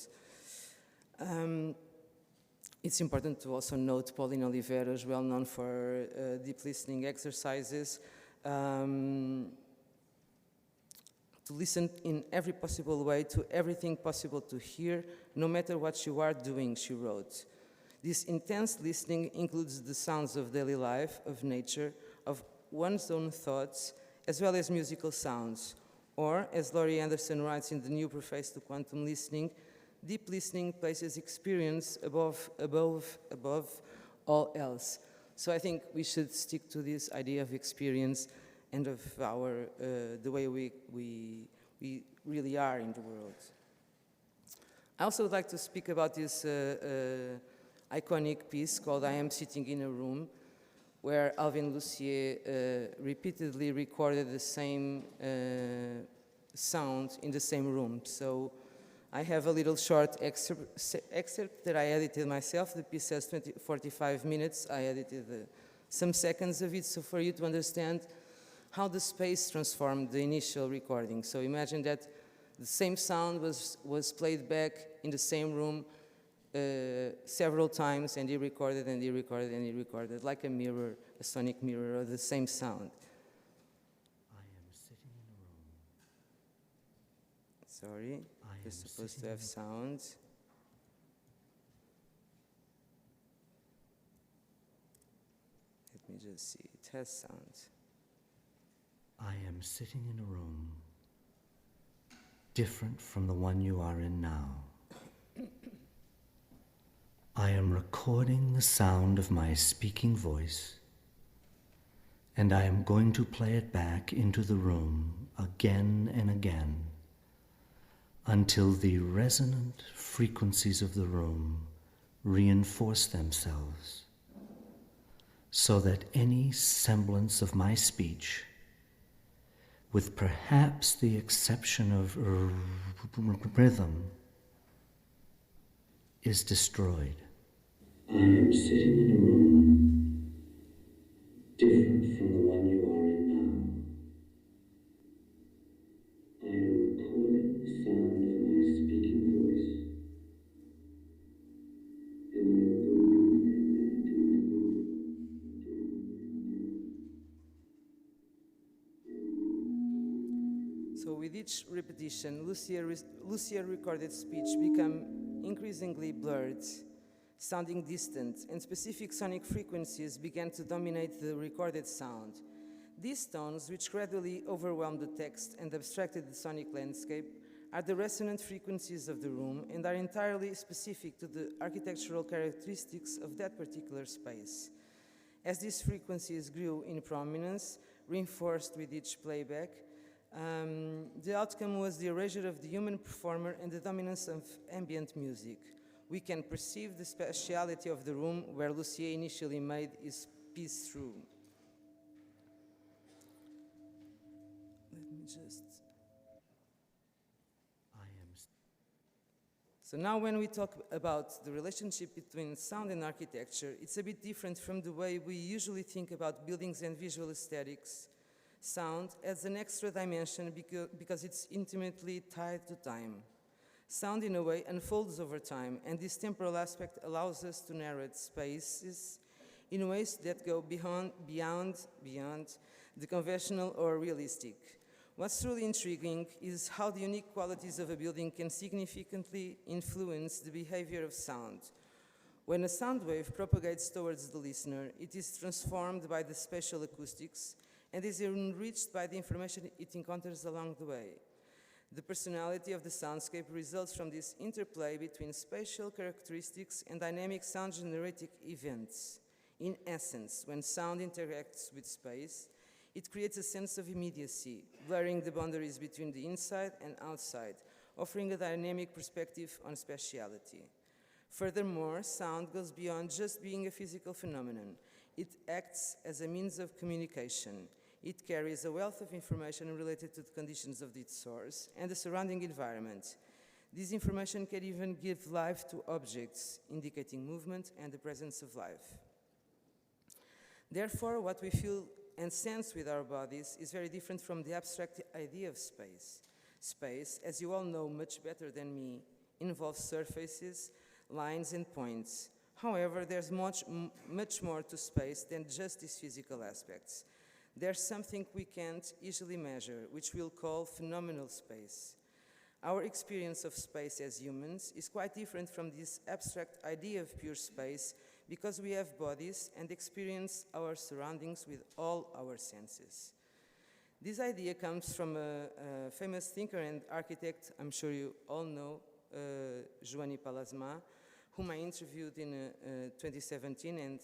It's important to also note Pauline Oliveira is well known for deep listening exercises, to listen in every possible way to everything possible to hear, no matter what you are doing, she wrote. This intense listening includes the sounds of daily life, of nature, of one's own thoughts, as well as musical sounds. Or, as Laurie Anderson writes in the new preface to Quantum Listening, deep listening places experience above all else. So I think we should stick to this idea of experience and of our the way we really are in the world. I also would like to speak about this iconic piece called I Am Sitting in a Room, where Alvin Lucier repeatedly recorded the same sound in the same room. So I have a little short excerpt that I edited myself. The piece says 45 minutes. I edited some seconds of it, so for you to understand how the space transformed the initial recording. So imagine that the same sound was played back in the same room several times, and he recorded and he recorded and he recorded, like a mirror, a sonic mirror of the same sound. I am sitting in a room. Sorry, we're supposed to have sound. Let me just see, it has sound. I am sitting in a room different from the one you are in now. I am recording the sound of my speaking voice, and I am going to play it back into the room again and again until the resonant frequencies of the room reinforce themselves, so that any semblance of my speech, with perhaps the exception of rhythm, is destroyed. I am sitting in a room different from the one you are in now. I am recording the sound of my speaking voice, and I am So with each repetition, Lucier recorded speech become increasingly blurred, sounding distant, and specific sonic frequencies began to dominate the recorded sound. These tones, which gradually overwhelmed the text and abstracted the sonic landscape, are the resonant frequencies of the room and are entirely specific to the architectural characteristics of that particular space. As these frequencies grew in prominence, reinforced with each playback, the outcome was the erasure of the human performer and the dominance of ambient music. We can perceive the speciality of the room where Lucier initially made his piece through. Let me just... So now when we talk about the relationship between sound and architecture, it's a bit different from the way we usually think about buildings and visual aesthetics. Sound adds an extra dimension because it's intimately tied to time. Sound, in a way, unfolds over time, and this temporal aspect allows us to narrate spaces in ways that go beyond the conventional or realistic. What's truly intriguing is how the unique qualities of a building can significantly influence the behavior of sound. When a sound wave propagates towards the listener, it is transformed by the spatial acoustics and is enriched by the information it encounters along the way. The personality of the soundscape results from this interplay between spatial characteristics and dynamic sound-generating events. In essence, when sound interacts with space, it creates a sense of immediacy, blurring the boundaries between the inside and outside, offering a dynamic perspective on spatiality. Furthermore, sound goes beyond just being a physical phenomenon. It acts as a means of communication. It carries a wealth of information related to the conditions of its source and the surrounding environment. This information can even give life to objects, indicating movement and the presence of life. Therefore, what we feel and sense with our bodies is very different from the abstract idea of space. Space, as you all know much better than me, involves surfaces, lines and points. However, there's much more to space than just these physical aspects. There's something we can't easily measure, which we'll call phenomenal space. Our experience of space as humans is quite different from this abstract idea of pure space because we have bodies and experience our surroundings with all our senses. This idea comes from a famous thinker and architect, I'm sure you all know, Joanny Pallasmaa, whom I interviewed in 2017, and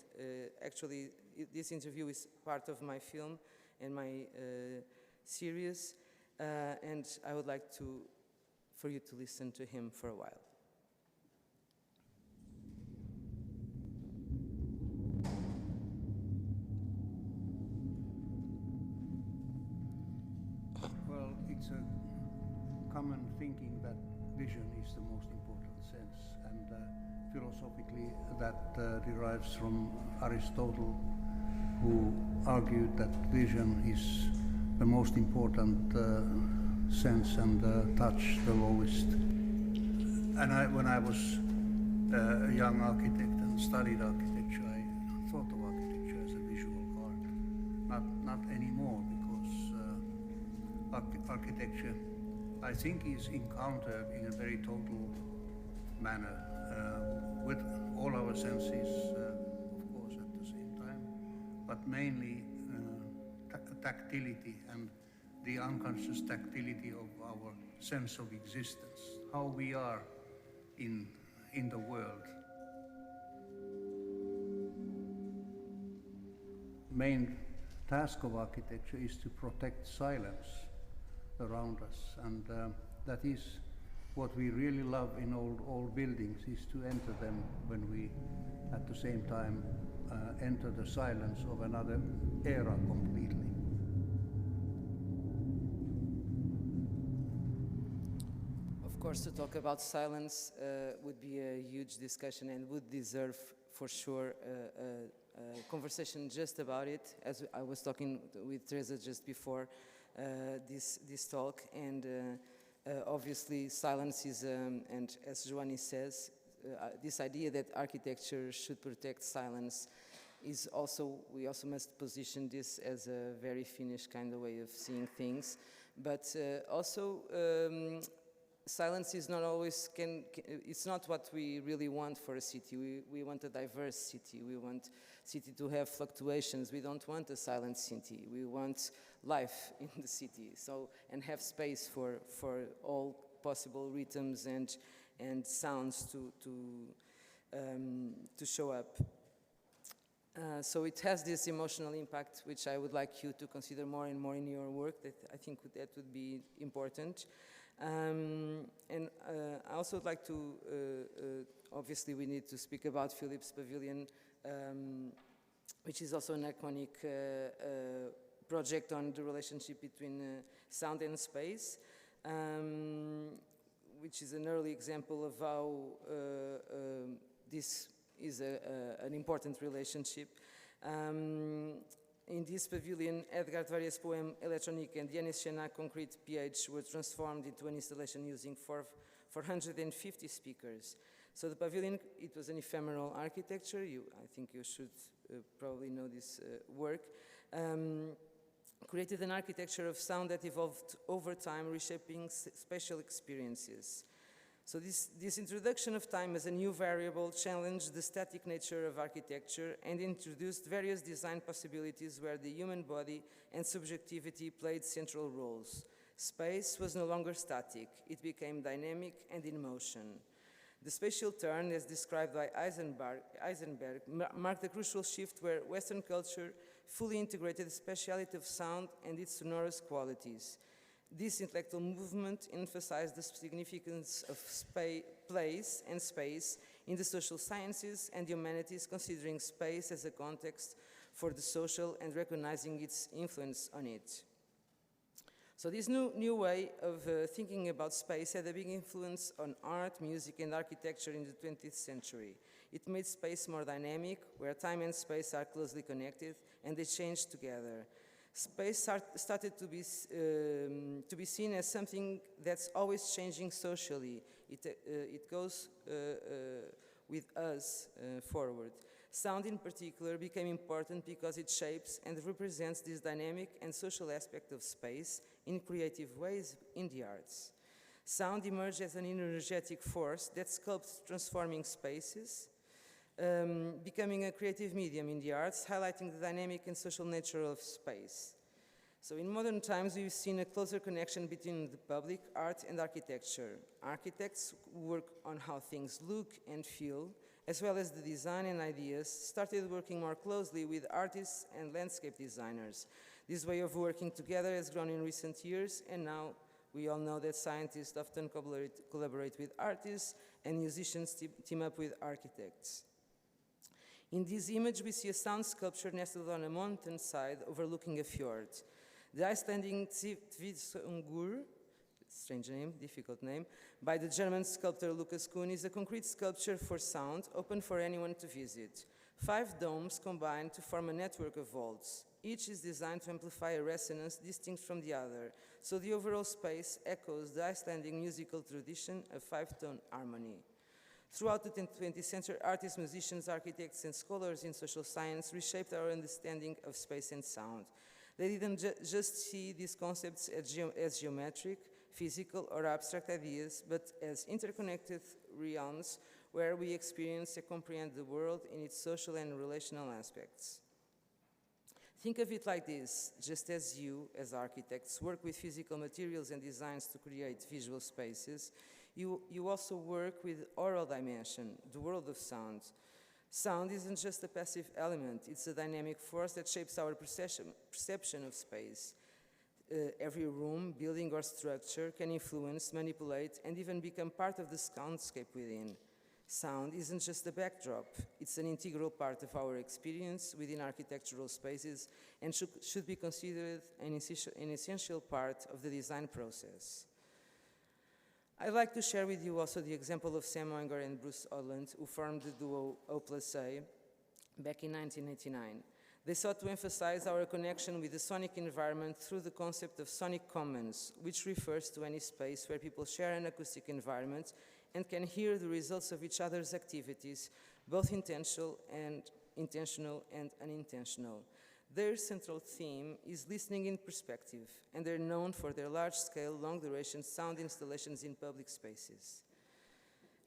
actually this interview is part of my film and my series, and I would like for you to listen to him for a while. Well, it's a common thinking that vision is the most important sense, and philosophically that derives from Aristotle, who argued that vision is the most important sense and touch the lowest. And when I was a young architect and studied architecture, I thought of architecture as a visual art. Not anymore, because architecture, I think, is encountered in a very total manner with all our senses, of course, at the same time, but mainly tactility and the unconscious tactility of our sense of existence, how we are in the world. Main task of architecture is to protect silence around us, and that is what we really love in old buildings, is to enter them when we at the same time enter the silence of another era completely. Of course, to talk about silence would be a huge discussion and would deserve, for sure, a conversation just about it, as I was talking with Teresa just before this talk. And obviously, silence is, and as Joanny says, this idea that architecture should protect silence is also, we also must position this as a very Finnish kind of way of seeing things. But also, silence is not always, it's not what we really want for a city. We want a diverse city. We want city to have fluctuations. We don't want a silent city. We want life in the city, and have space for all possible rhythms and sounds to show up. So it has this emotional impact, which I would like you to consider more and more in your work. That I think that would be important. And I also would like to, obviously we need to speak about Philip's Pavilion, which is also an iconic project on the relationship between sound and space, which is an early example of how this is an important relationship. In this pavilion, Edgar Varia's poem Electronic and Yanis Chenak Concrete PH were transformed into an installation using 450 speakers. So the pavilion, it was an ephemeral architecture. I think you should probably know this work. Created an architecture of sound that evolved over time, reshaping spatial experiences. So this introduction of time as a new variable challenged the static nature of architecture and introduced various design possibilities where the human body and subjectivity played central roles. Space was no longer static, it became dynamic and in motion. The spatial turn, as described by Eisenberg, marked a crucial shift where Western culture fully integrated the spatiality of sound and its sonorous qualities. This intellectual movement emphasized the significance of place and space in the social sciences and humanities, considering space as a context for the social and recognizing its influence on it. So this new way of thinking about space had a big influence on art, music, and architecture in the 20th century. It made space more dynamic, where time and space are closely connected, and they changed together. Space started to be seen as something that's always changing socially. It goes with us forward. Sound in particular became important because it shapes and represents this dynamic and social aspect of space in creative ways in the arts. Sound emerged as an energetic force that sculpts transforming spaces, becoming a creative medium in the arts, highlighting the dynamic and social nature of space. So in modern times, we've seen a closer connection between the public, art, and architecture. Architects who work on how things look and feel, as well as the design and ideas, started working more closely with artists and landscape designers. This way of working together has grown in recent years, and now we all know that scientists often collaborate with artists, and musicians team up with architects. In this image, we see a sound sculpture nestled on a mountainside overlooking a fjord. The Icelandic Tvísungur, strange name, difficult name, by the German sculptor Lucas Kuhn is a concrete sculpture for sound, open for anyone to visit. 5 domes combine to form a network of vaults. Each is designed to amplify a resonance distinct from the other, so the overall space echoes the Icelandic musical tradition of 5-tone harmony. Throughout the 20th century, artists, musicians, architects, and scholars in social science reshaped our understanding of space and sound. They didn't just see these concepts as geometric, physical, or abstract ideas, but as interconnected realms where we experience and comprehend the world in its social and relational aspects. Think of it like this: just as you, as architects, work with physical materials and designs to create visual spaces, you also work with oral dimension, the world of sound. Sound isn't just a passive element, it's a dynamic force that shapes our perception of space. Every room, building, or structure can influence, manipulate, and even become part of the soundscape within. Sound isn't just a backdrop, it's an integral part of our experience within architectural spaces and should be considered an essential part of the design process. I'd like to share with you also the example of Sam Wenger and Bruce Odland, who formed the duo O+A back in 1989. They sought to emphasize our connection with the sonic environment through the concept of sonic commons, which refers to any space where people share an acoustic environment and can hear the results of each other's activities, both intentional and unintentional. Their central theme is listening in perspective, and they're known for their large-scale, long-duration sound installations in public spaces.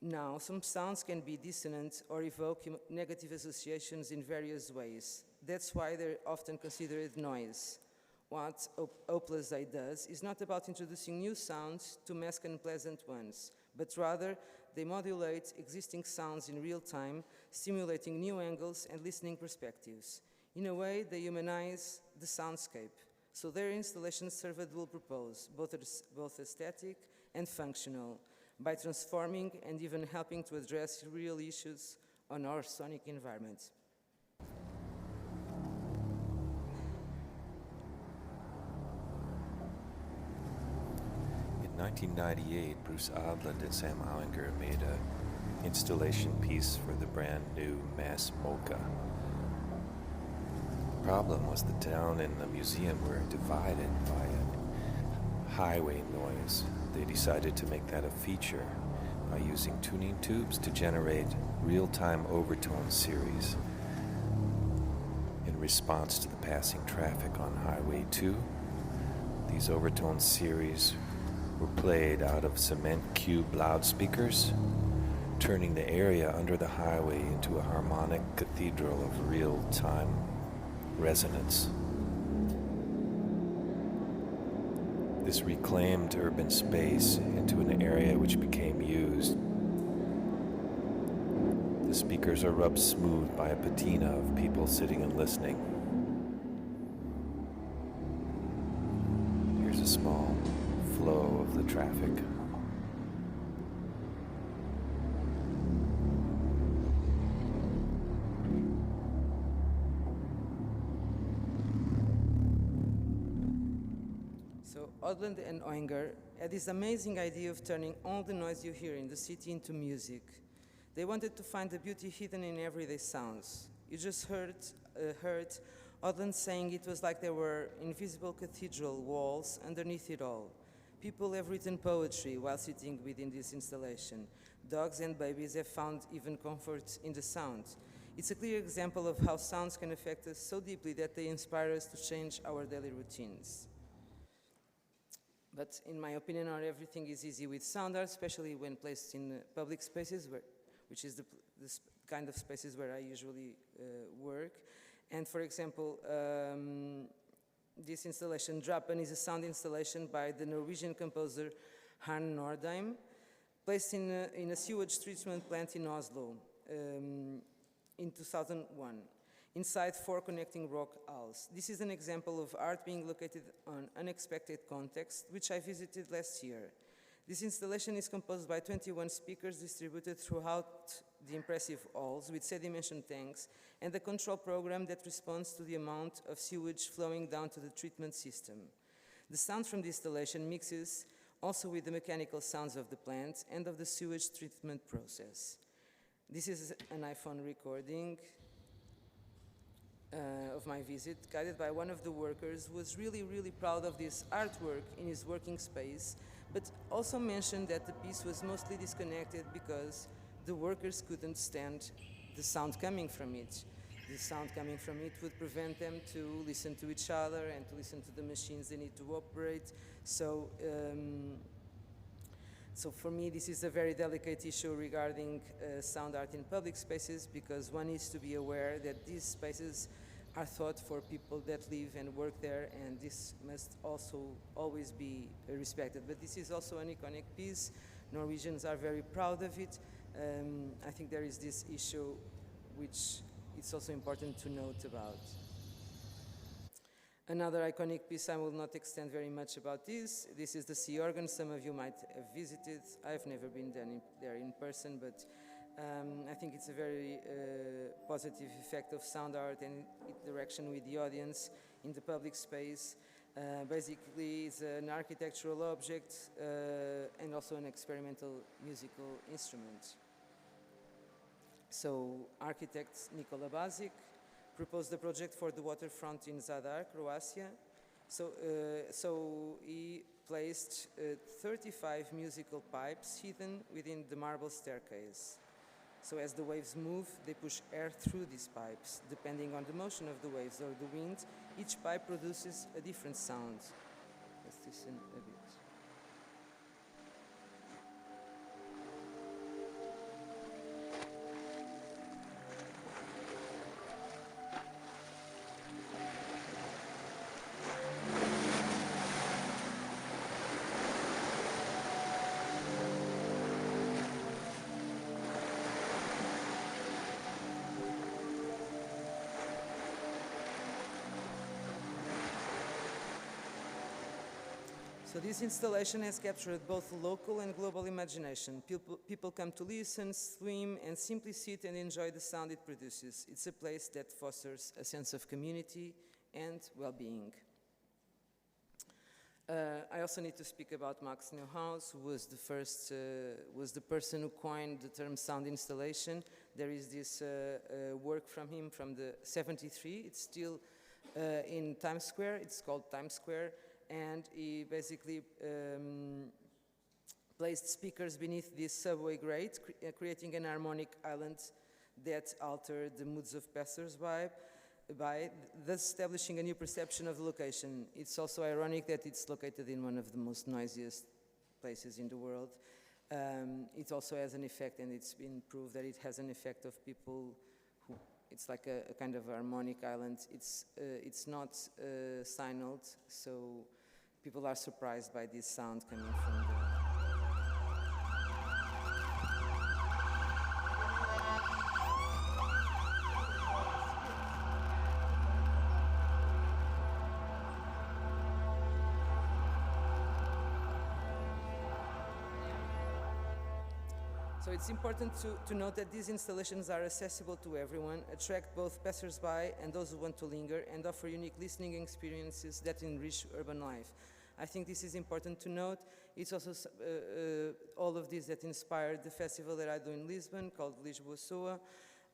Now, some sounds can be dissonant or evoke negative associations in various ways. That's why they're often considered noise. What O+A does is not about introducing new sounds to mask unpleasant ones, but rather they modulate existing sounds in real time, stimulating new angles and listening perspectives. In a way, they humanize the soundscape, so their installations serve a dual purpose, both aesthetic and functional, by transforming and even helping to address real issues on our sonic environment. In 1998, Bruce Odland and Sam Wenger made an installation piece for the brand new Mass Mocha. The problem was the town and the museum were divided by a highway noise. They decided to make that a feature by using tuning tubes to generate real-time overtone series in response to the passing traffic on Highway 2. These overtone series were played out of cement cube loudspeakers, turning the area under the highway into a harmonic cathedral of real-time resonance. This reclaimed urban space into an area which became used. The speakers are rubbed smooth by a patina of people sitting and listening. Here's a small flow of the traffic. So Odland and Oenger had this amazing idea of turning all the noise you hear in the city into music. They wanted to find the beauty hidden in everyday sounds. You just heard Odland saying it was like there were invisible cathedral walls underneath it all. People have written poetry while sitting within this installation. Dogs and babies have found even comfort in the sound. It's a clear example of how sounds can affect us so deeply that they inspire us to change our daily routines. But in my opinion, not everything is easy with sound art, especially when placed in public spaces, which is the kind of spaces where I usually work. And for example, this installation, Drapen, is a sound installation by the Norwegian composer Han Nordheim, placed in a sewage treatment plant in Oslo in 2001, inside 4 connecting rock halls. This is an example of art being located on unexpected context, which I visited last year. This installation is composed by 21 speakers distributed throughout the impressive halls with sedimentation tanks and a control program that responds to the amount of sewage flowing down to the treatment system. The sound from the installation mixes also with the mechanical sounds of the plant and of the sewage treatment process. This is an iPhone recording of my visit, guided by one of the workers who was really, really proud of this artwork in his working space, but also mentioned that the piece was mostly disconnected because the workers couldn't stand the sound coming from it. The sound coming from it would prevent them to listen to each other and to listen to the machines they need to operate. So for me, this is a very delicate issue regarding sound art in public spaces, because one needs to be aware that these spaces are thought for people that live and work there, and this must also always be respected. But this is also an iconic piece. Norwegians are very proud of it. I think there is this issue which it's also important to note about. Another iconic piece, I will not extend very much about this. This is the sea organ. Some of you might have visited. I've never been there in person, but I think it's a very positive effect of sound art and interaction with the audience in the public space. Basically, it's an architectural object and also an experimental musical instrument. So, architect Nikola Bazic proposed the project for the waterfront in Zadar, Croatia. So he placed 35 musical pipes hidden within the marble staircase. So as the waves move, they push air through these pipes. Depending on the motion of the waves or the wind, each pipe produces a different sound. Let's listen a bit. So this installation has captured both local and global imagination. People come to listen, swim, and simply sit and enjoy the sound it produces. It's a place that fosters a sense of community and well-being. I also need to speak about Max Neuhaus, who was the person who coined the term sound installation. There is this work from him from the 73. It's still in Times Square. It's called Times Square. And he basically placed speakers beneath this subway grate, creating an harmonic island that altered the moods of passers-by, thus establishing a new perception of the location. It's also ironic that it's located in one of the most noisiest places in the world. It also has an effect, and it's been proved that it has an effect of people who, it's like a kind of harmonic island. It's not signaled, so people are surprised by this sound coming from the... So it's important to note that these installations are accessible to everyone, attract both passers-by and those who want to linger, and offer unique listening experiences that enrich urban life. I think this is important to note. It's also all of this that inspired the festival that I do in Lisbon, called Lisboa Soa.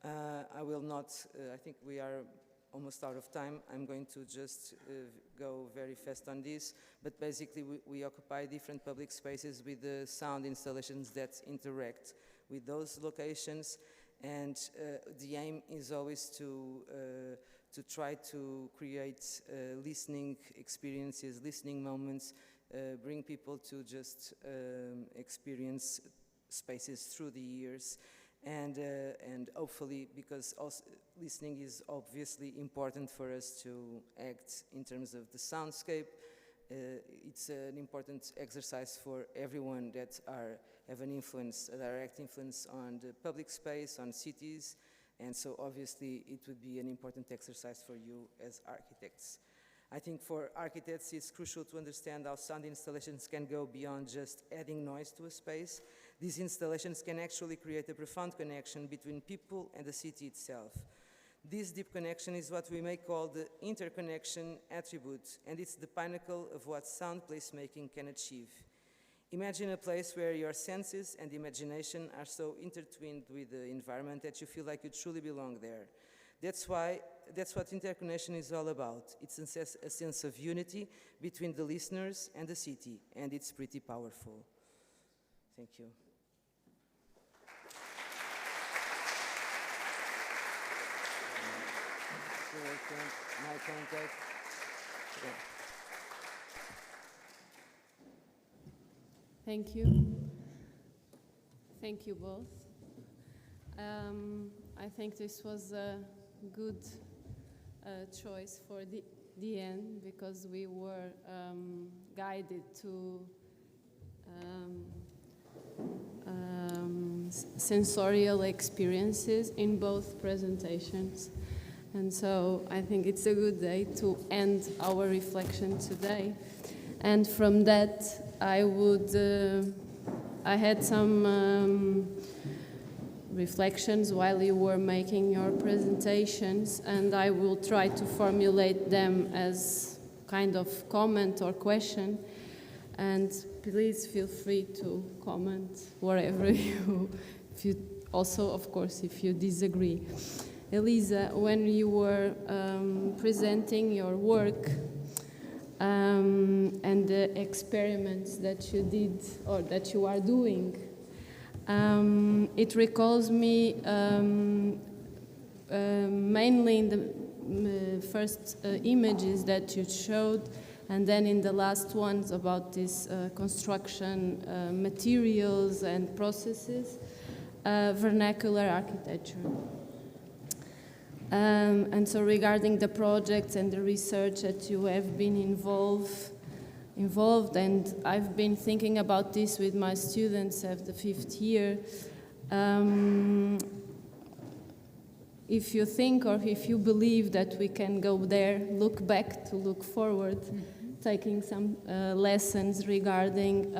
I will not, I think we are almost out of time. I'm going to just go very fast on this, but basically we occupy different public spaces with the sound installations that interact with those locations, and the aim is always to try to create listening experiences, listening moments, bring people to just experience spaces through the years. And hopefully, because also listening is obviously important for us to act in terms of the soundscape, it's an important exercise for everyone that have an influence, a direct influence on the public space, on cities, and so obviously it would be an important exercise for you as architects. I think for architects it's crucial to understand how sound installations can go beyond just adding noise to a space. These installations can actually create a profound connection between people and the city itself. This deep connection is what we may call the interconnection attribute, and it's the pinnacle of what sound placemaking can achieve. Imagine a place where your senses and imagination are so intertwined with the environment that you feel like you truly belong there. That's what interconnection is all about. It's a sense of unity between the listeners and the city, and it's pretty powerful. Thank you. My contact. Yeah. Thank you. Thank you both. I think this was a good choice for the end, because we were guided to sensorial experiences in both presentations. And so I think it's a good day to end our reflection today. And from that, I had some reflections while you were making your presentations, and I will try to formulate them as kind of comment or question. And please feel free to comment wherever if you also, of course, if you disagree. Elisa, when you were presenting your work and the experiments that you did or that you are doing, it recalls me mainly in the first images that you showed, and then in the last ones about this construction materials and processes, vernacular architecture. And so regarding the projects and the research that you have been involved, and I've been thinking about this with my students of the 5th year. If you think or if you believe that we can go there, look back to look forward, taking some lessons regarding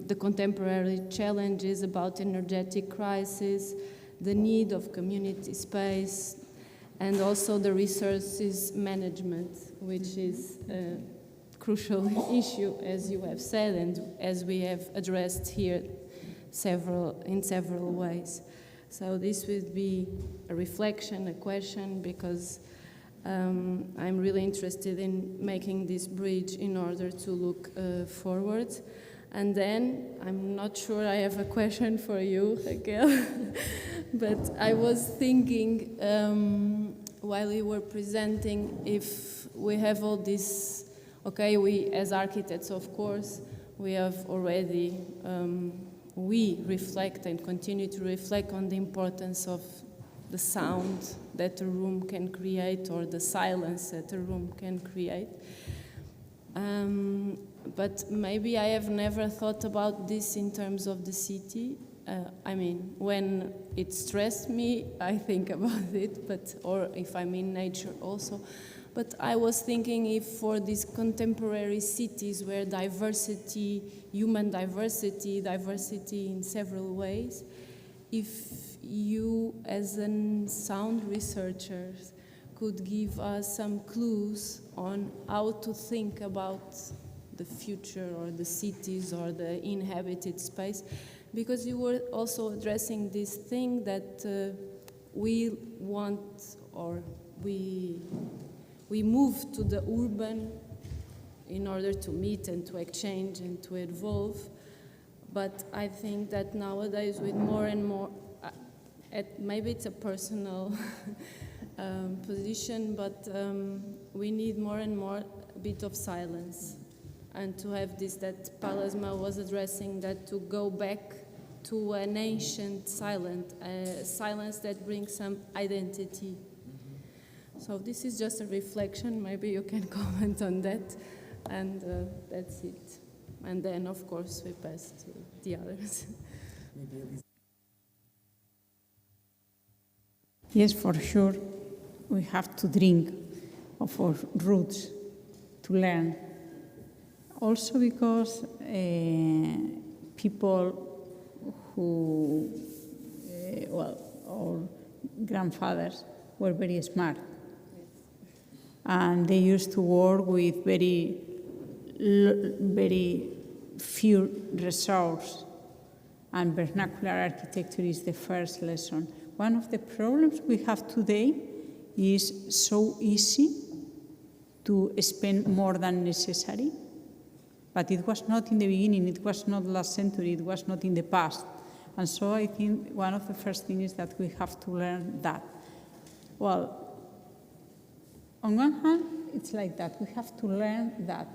the contemporary challenges about energetic crisis, the need of community space, and also the resources management, which is a crucial issue, as you have said, and as we have addressed here in several ways. So this would be a reflection, a question, because I'm really interested in making this bridge in order to look forward. And then, I'm not sure I have a question for you, Raquel, but I was thinking while you were presenting, if we have all this, okay, we as architects, of course, we have already, we reflect and continue to reflect on the importance of the sound that a room can create, or the silence that a room can create. But maybe I have never thought about this in terms of the city. I mean, when it stressed me, I think about it, or if I'm in nature also. But I was thinking, if for these contemporary cities where diversity, human diversity in several ways, if you as a sound researcher could give us some clues on how to think about the future or the cities or the inhabited space, because you were also addressing this thing that we want, or we move to the urban in order to meet and to exchange and to evolve. But I think that nowadays, with more and more, maybe it's a personal position, but we need more and more a bit of silence, and to have this that Palesma was addressing, that to go back to an ancient silence that brings some identity. So this is just a reflection, maybe you can comment on that, and that's it. And then, of course, we pass to the others. Yes, for sure, we have to drink of our roots to learn. Also because people who, our grandfathers were very smart. And they used to work with very few resources, and vernacular architecture is the first lesson. One of the problems we have today is so easy to spend more than necessary, but it was not in the beginning, it was not last century, it was not in the past. And so I think one of the first things is that we have to learn that. Well, on one hand, it's like that. We have to learn that.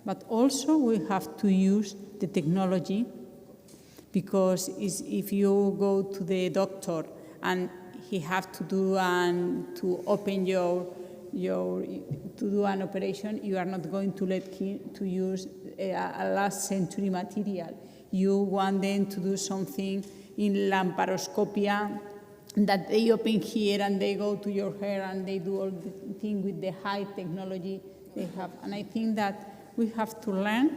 But also we have to use the technology, because if you go to the doctor and he have to do to open to do an operation, you are not going to let him to use a last century material. You want them to do something in laparoscopia, that they open here and they go to your hair and they do all the thing with the high technology they have. And I think that we have to learn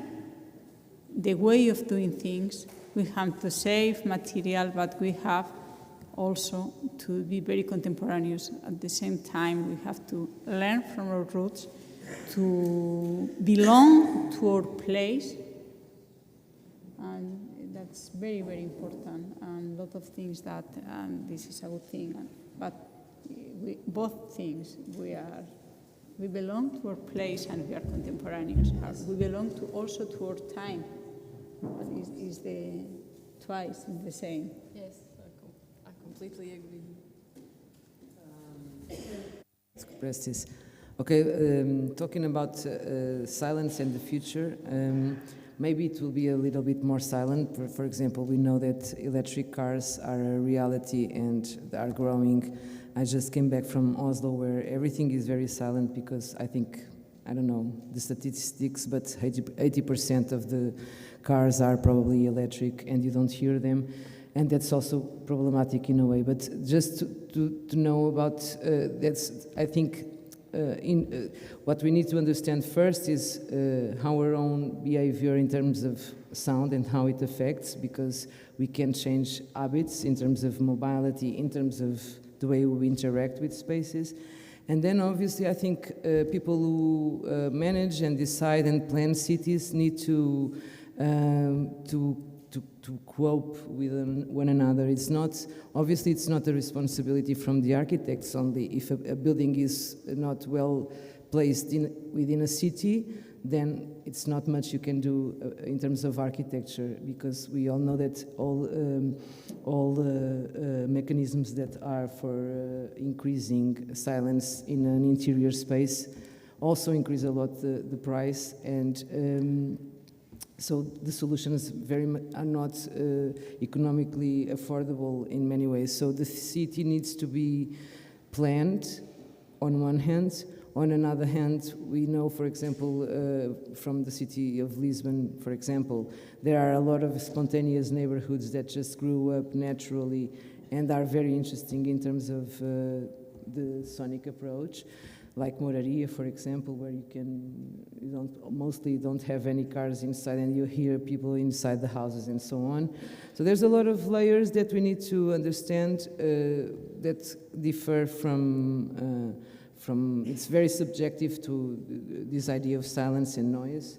the way of doing things. We have to save material, but we have also to be very contemporaneous. At the same time, we have to learn from our roots, to belong to our place, and that's very, very important. And a lot of things that, and this is a good thing, but both things, we belong to our place and we are contemporaneous. We belong also to our time. Is the twice the same. Yes, I completely agree. Let's express this. Okay, talking about silence and the future, maybe it will be a little bit more silent. For example, we know that electric cars are a reality and are growing. I just came back from Oslo, where everything is very silent, because I think, I don't know the statistics, but 80% of the cars are probably electric and you don't hear them. And that's also problematic in a way. But just to know about, that's, I think, what we need to understand first is how our own behavior in terms of sound and how it affects, because we can change habits in terms of mobility, in terms of the way we interact with spaces. And then obviously I think people who manage and decide and plan cities need to cope with one another. It's not, obviously it's not a responsibility from the architects only. If a building is not well placed within a city, then it's not much you can do in terms of architecture, because we all know that all mechanisms that are for increasing silence in an interior space also increase a lot the price. And So the solutions are not economically affordable in many ways. So the city needs to be planned on one hand. On another hand, we know, for example, from the city of Lisbon, for example, there are a lot of spontaneous neighborhoods that just grew up naturally and are very interesting in terms of the sonic approach, like Moraria, for example, where you mostly don't have any cars inside and you hear people inside the houses and so on. So there's a lot of layers that we need to understand that differ from it's very subjective to this idea of silence and noise.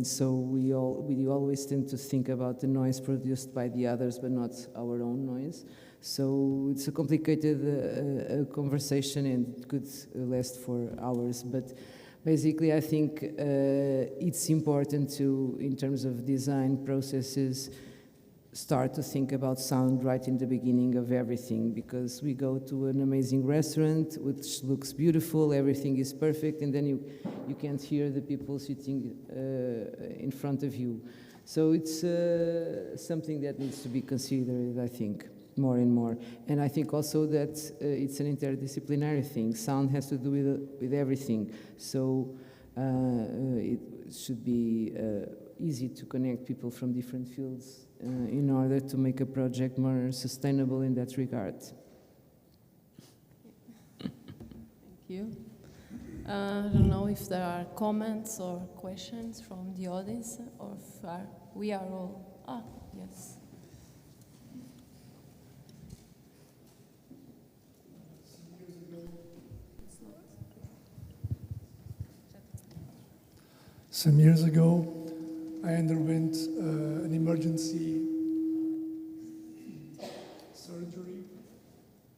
So we always tend to think about the noise produced by the others, but not our own noise. So it's a complicated conversation and could last for hours. But basically, I think it's important to, in terms of design processes, start to think about sound right in the beginning of everything, because we go to an amazing restaurant which looks beautiful, everything is perfect, and then you can't hear the people sitting in front of you. So it's something that needs to be considered, I think, more and more. And I think also that it's an interdisciplinary thing. Sound has to do with everything. So it should be easy to connect people from different fields in order to make a project more sustainable in that regard. Thank you. I don't know if there are comments or questions from the audience, or if we are all... yes. Some years ago, I underwent an emergency surgery,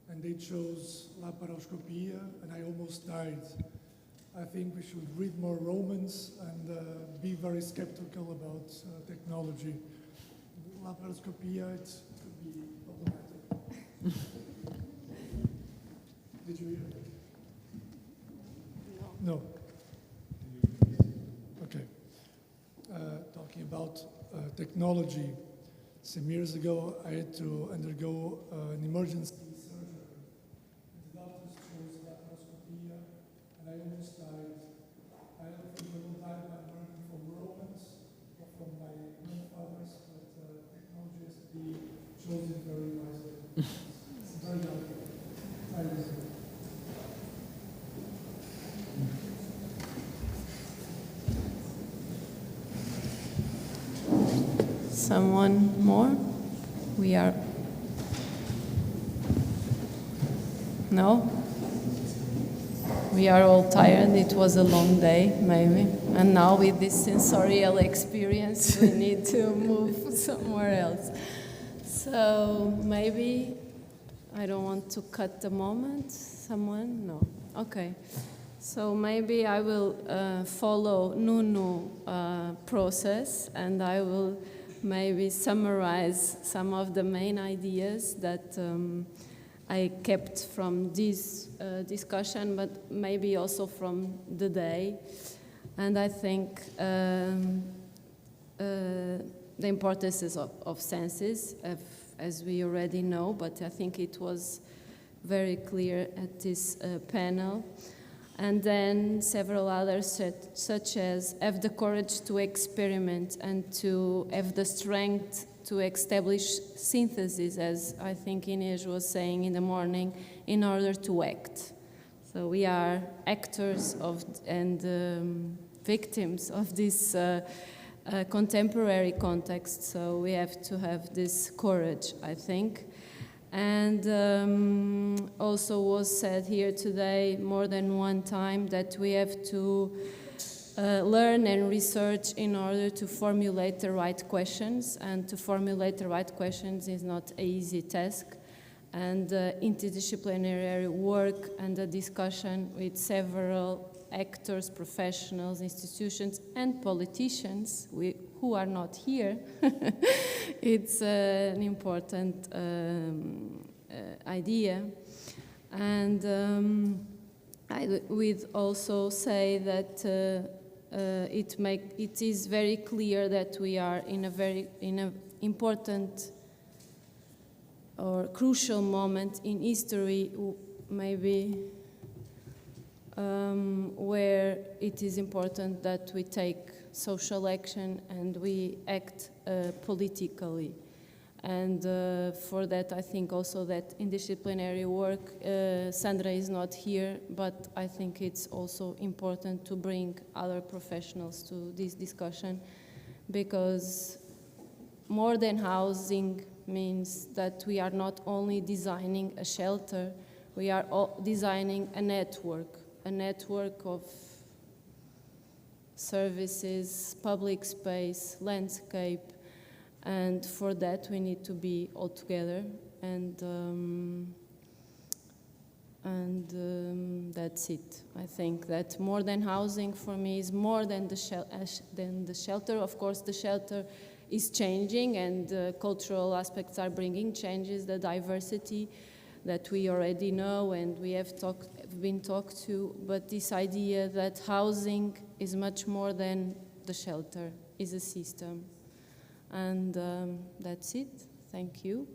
and they chose laparoscopia, and I almost died. I think we should read more Romans and be very skeptical about technology. Laparoscopia, it could be problematic. Did you hear it? No. No. Okay. Talking about technology, some years ago I had to undergo an emergency surgery. The doctors chose laparoscopia, and I almost died. I don't think I will die by learning from Romans or from my grandfathers, but technology has to be chosen very wisely. It's very valuable. Someone more? We are... No? We are all tired. It was a long day, maybe. And now with this sensorial experience, we need to move somewhere else. So maybe, I don't want to cut the moment. Someone? No. Okay. So maybe I will follow Nunu's process, and I will maybe summarize some of the main ideas that I kept from this discussion, but maybe also from the day. And I think the importance of senses, as we already know, but I think it was very clear at this panel. And then several others such as have the courage to experiment and to have the strength to establish synthesis, as I think Inês was saying in the morning, in order to act. So we are actors and victims of this contemporary context, so we have to have this courage, I think. And also was said here today more than one time that we have to learn and research in order to formulate the right questions, and to formulate the right questions is not an easy task. And interdisciplinary work and the discussion with several actors, professionals, institutions, and politicians who are not here, it's an important idea. And I would also say that it is very clear that we are in a important or crucial moment in history, maybe, where it is important that we take social action and we act politically. And for that, I think also that interdisciplinary work, Sandra is not here, but I think it's also important to bring other professionals to this discussion, because more than housing means that we are not only designing a shelter, we are designing a network of services, public space, landscape, and for that we need to be all together, and that's it. I think that more than housing for me is more than the shelter. Of course, the shelter is changing, and cultural aspects are bringing changes, the diversity that we already know and we have been talked to, but this idea that housing is much more than the shelter, is a system. And that's it. Thank you.